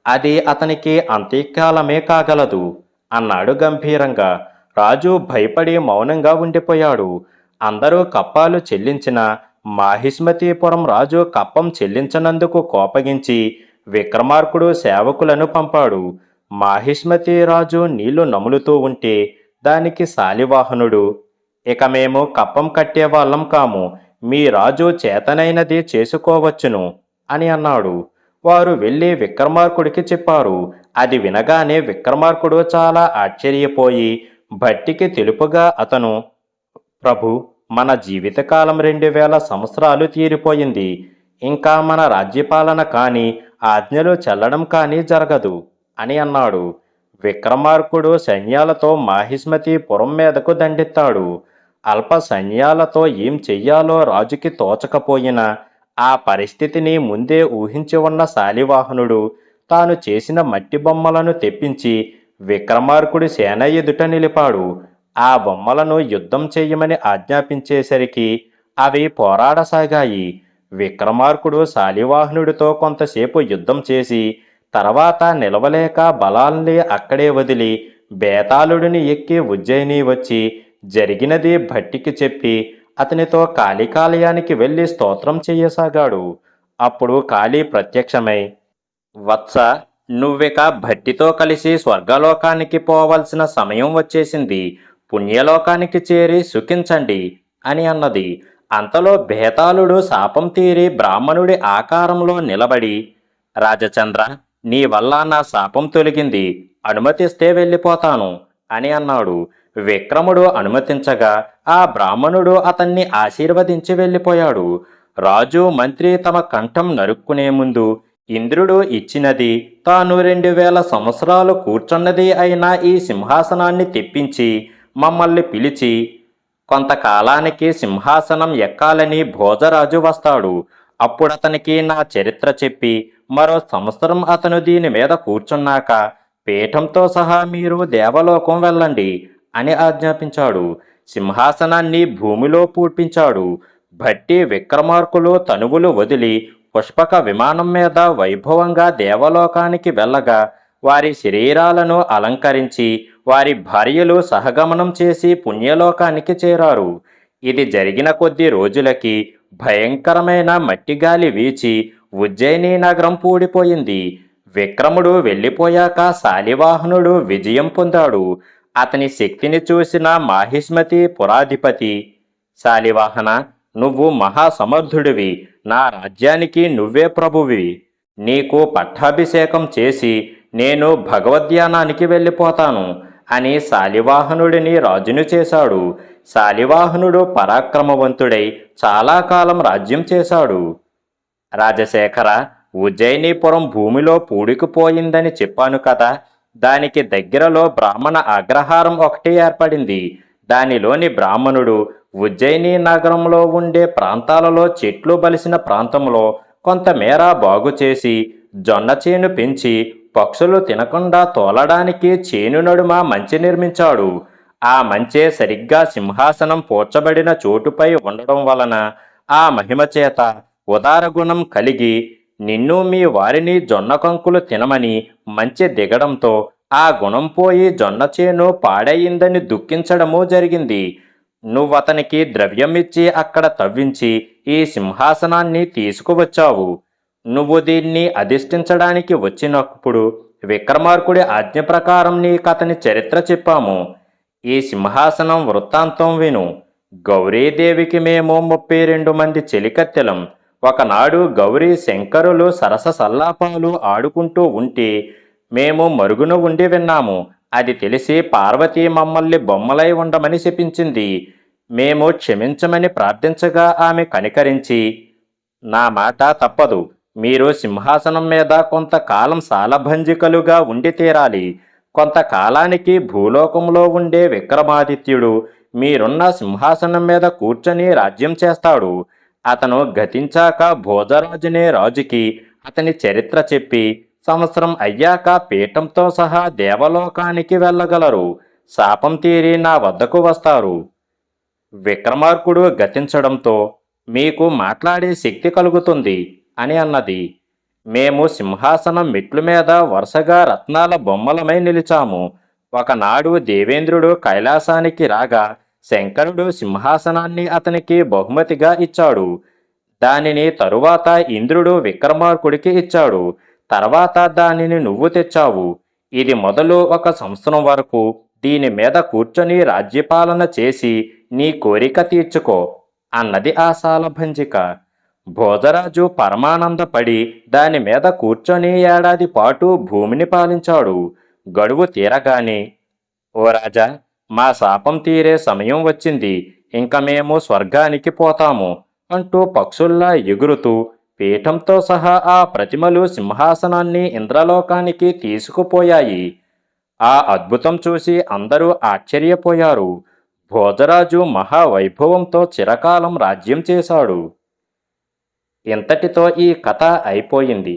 అది అతనికి అంత్యకాలమే కాగలదు అన్నాడు గంభీరంగా. రాజు భయపడి మౌనంగా ఉండిపోయాడు. అందరూ కప్పాలు చెల్లించిన మాహిష్మతీపురం రాజు కప్పం చెల్లించనందుకు కోపగించి విక్రమార్కుడు సేవకులను పంపాడు. మాహిష్మతి రాజు నీళ్లు నములుతూ ఉంటే దానికి శాలివాహనుడు, ఇక మేము కప్పం కట్టేవాళ్ళం కాము. మీ రాజు చేతనైనది చేసుకోవచ్చును అని అన్నాడు. వారు వెళ్ళి విక్రమార్కుడికి చెప్పారు. అది వినగానే విక్రమార్కుడు చాలా ఆశ్చర్యపోయి భట్టికి తెలుపుగా అతను, ప్రభు, మన జీవితకాలం 2000 సంవత్సరాలు తీరిపోయింది. ఇంకా మన రాజ్యపాలన కానీ ఆజ్ఞలు చెల్లడం కానీ జరగదు అని అన్నాడు. విక్రమార్కుడు సైన్యాలతో మాహిష్మతీపురం మీదకు దండెత్తాడు. అల్ప సైన్యాలతో ఏం చెయ్యాలో రాజుకి తోచకపోయినా ఆ పరిస్థితిని ముందే ఊహించి ఉన్న శాలివాహనుడు తాను చేసిన మట్టి బొమ్మలను తెప్పించి విక్రమార్కుడి సేన ఎదుట నిలిపాడు. ఆ బొమ్మలను యుద్ధం చెయ్యమని ఆజ్ఞాపించేసరికి అవి పోరాడసాగాయి. విక్రమార్కుడు శాలివాహనుడితో కొంతసేపు యుద్ధం చేసి తర్వాత నిలవలేక బలాల్ని అక్కడే వదిలి బేతాళుడిని ఎక్కి ఉజ్జయిని వచ్చి జరిగినది భట్టికి చెప్పి అతనితో కాళికాలయానికి వెళ్ళి స్తోత్రం చెయ్యసాగాడు. అప్పుడు కాళీ ప్రత్యక్షమై, వత్స, నువ్విక భట్టితో కలిసి స్వర్గలోకానికి పోవలసిన సమయం వచ్చేసింది. పుణ్యలోకానికి చేరి సుఖించండి అని అన్నది. అంతలో బేతాళుడు శాపం తీరి బ్రాహ్మణుడి ఆకారంలో నిలబడి, రాజచంద్ర, నీ వల్ల నా శాపం తొలగింది. అనుమతిస్తే వెళ్ళిపోతాను అని అన్నాడు. విక్రముడు అనుమతించగా ఆ బ్రాహ్మణుడు అతన్ని ఆశీర్వదించి వెళ్ళిపోయాడు. రాజు, మంత్రి తమ కంఠం నరుక్కునే ముందు ఇంద్రుడు ఇచ్చినది తాను 2000 సంవత్సరాలు కూర్చున్నది అయిన ఈ సింహాసనాన్ని తెప్పించి మమ్మల్ని పిలిచి కొంతకాలానికి సింహాసనం ఎక్కాలని భోజరాజు వస్తాడు. అప్పుడతనికి నా చరిత్ర చెప్పి మరో సంవత్సరం అతను దీని మీద కూర్చున్నాక పీఠంతో సహా మీరు దేవలోకం వెళ్ళండి అని ఆజ్ఞాపించాడు. సింహాసనాన్ని భూమిలో పూడ్పించాడు. భట్టి విక్రమార్కులు తనువులు వదిలి పుష్పక విమానం మీద వైభవంగా దేవలోకానికి వెళ్ళగా వారి శరీరాలను అలంకరించి వారి భార్యలు సహగమనం చేసి పుణ్యలోకానికి చేరారు. ఇది జరిగిన కొద్ది రోజులకి భయంకరమైన మట్టిగాలి వీచి ఉజ్జయిని నగరం పూడిపోయింది. విక్రముడు వెళ్ళిపోయాక శాలివాహనుడు విజయం పొందాడు. అతని శక్తిని చూసిన మాహిష్మతి పురాధిపతి, శాలివాహన, నువ్వు మహాసమర్థుడివి, నా రాజ్యానికి నువ్వే ప్రభువి. నీకు పట్టాభిషేకం చేసి నేను భగవద్ధ్యానానికి వెళ్ళిపోతాను అని శాలివాహనుడిని రాజును చేశాడు. శాలివాహనుడు పరాక్రమవంతుడై చాలా కాలం రాజ్యం చేశాడు. రాజశేఖర, ఉజ్జయినీపురం భూమిలో పూడుకుపోయిందని చెప్పాను కదా. దానికి దగ్గరలో బ్రాహ్మణ అగ్రహారం ఒకటి ఏర్పడింది. దానిలోని బ్రాహ్మణుడు ఉజ్జయిని నగరంలో ఉండే ప్రాంతాలలో చెట్లు బలిసిన ప్రాంతంలో కొంతమేర బాగు చేసి జొన్న చేను పెంచి పక్షులు తినకుండా తోలడానికి చేను నడుమ మంచి నిర్మించాడు. ఆ మంచే సరిగ్గా సింహాసనం పోర్చబడిన చోటుపై ఉండడం వలన ఆ మహిమ చేత ఉదారగుణం కలిగి నిన్ను మీ వారిని జొన్న కంకులు తినమని మంచి దిగడంతో ఆ గుణం పోయి జొన్న చేను పాడయిందని దుఃఖించడము జరిగింది. నువ్వతనికి ద్రవ్యం ఇచ్చి అక్కడ తవ్వించి ఈ సింహాసనాన్ని తీసుకువచ్చావు. నువ్వు దీన్ని అధిష్ఠించడానికి వచ్చినప్పుడు విక్రమార్కుడి ఆజ్ఞ ప్రకారం నీకతని చరిత్ర చెప్పాము. ఈ సింహాసనం వృత్తాంతం విను. గౌరీదేవికి మేము 32 మంది చెలికత్తెలం. ఒకనాడు గౌరీ శంకరులు సరస సల్లాపాలు ఆడుకుంటూ ఉంటే మేము మరుగున ఉండి విన్నాము. అది తెలిసి పార్వతి మమ్మల్ని బొమ్మలై ఉండమని శపించింది. మేము క్షమించమని ప్రార్థించగా ఆమె కనికరించి, నా మాట తప్పదు, మీరు సింహాసనం మీద కొంతకాలం సాలభంజికలుగా ఉండి తీరాలి. కొంతకాలానికి భూలోకంలో ఉండే విక్రమాదిత్యుడు మీరున్న సింహాసనం మీద కూర్చొని రాజ్యం చేస్తాడు. అతను గతించాక భోజరాజునే రాజుకి అతని చరిత్ర చెప్పి సంవత్సరం అయ్యాక పీఠంతో సహా దేవలోకానికి వెళ్ళగలరు. శాపం తీరి నా వద్దకు వస్తారు. విక్రమార్కుడు గతించడంతో మీకు మాట్లాడే శక్తి కలుగుతుంది అని అన్నది. మేము సింహాసనం మెట్ల మీద వరుసగా రత్నాల బొమ్మలమై నిలిచాము. ఒకనాడు దేవేంద్రుడు కైలాసానికి రాగా శంకరుడు సింహాసనాన్ని అతనికి బహుమతిగా ఇచ్చాడు. దానిని తరువాత ఇంద్రుడు విక్రమార్కుడికి ఇచ్చాడు. తర్వాత దానిని నువ్వు తెచ్చావు. ఇది మొదలు 1 సంవత్సరం వరకు దీని మీద కూర్చొని రాజ్యపాలన చేసి నీ కోరిక తీర్చుకో అన్నది ఆ సాలభంజిక. భోజరాజు పరమానందపడి దాని మీద కూర్చొని ఏడాది పాటు భూమిని పాలించాడు. గడువు తీరగానే, ఓ రాజా, మా శాపం తీరే సమయం వచ్చింది, ఇంక మేము స్వర్గానికి పోతాము అంటూ పక్షుల్లా ఎగురుతూ పీఠంతో సహా ఆ ప్రతిమలు సింహాసనాన్ని ఇంద్రలోకానికి తీసుకుపోయాయి. ఆ అద్భుతం చూసి అందరూ ఆశ్చర్యపోయారు. భోజరాజు మహావైభవంతో చిరకాలం రాజ్యం చేశాడు. ఇంతటితో ఈ కథ అయిపోయింది.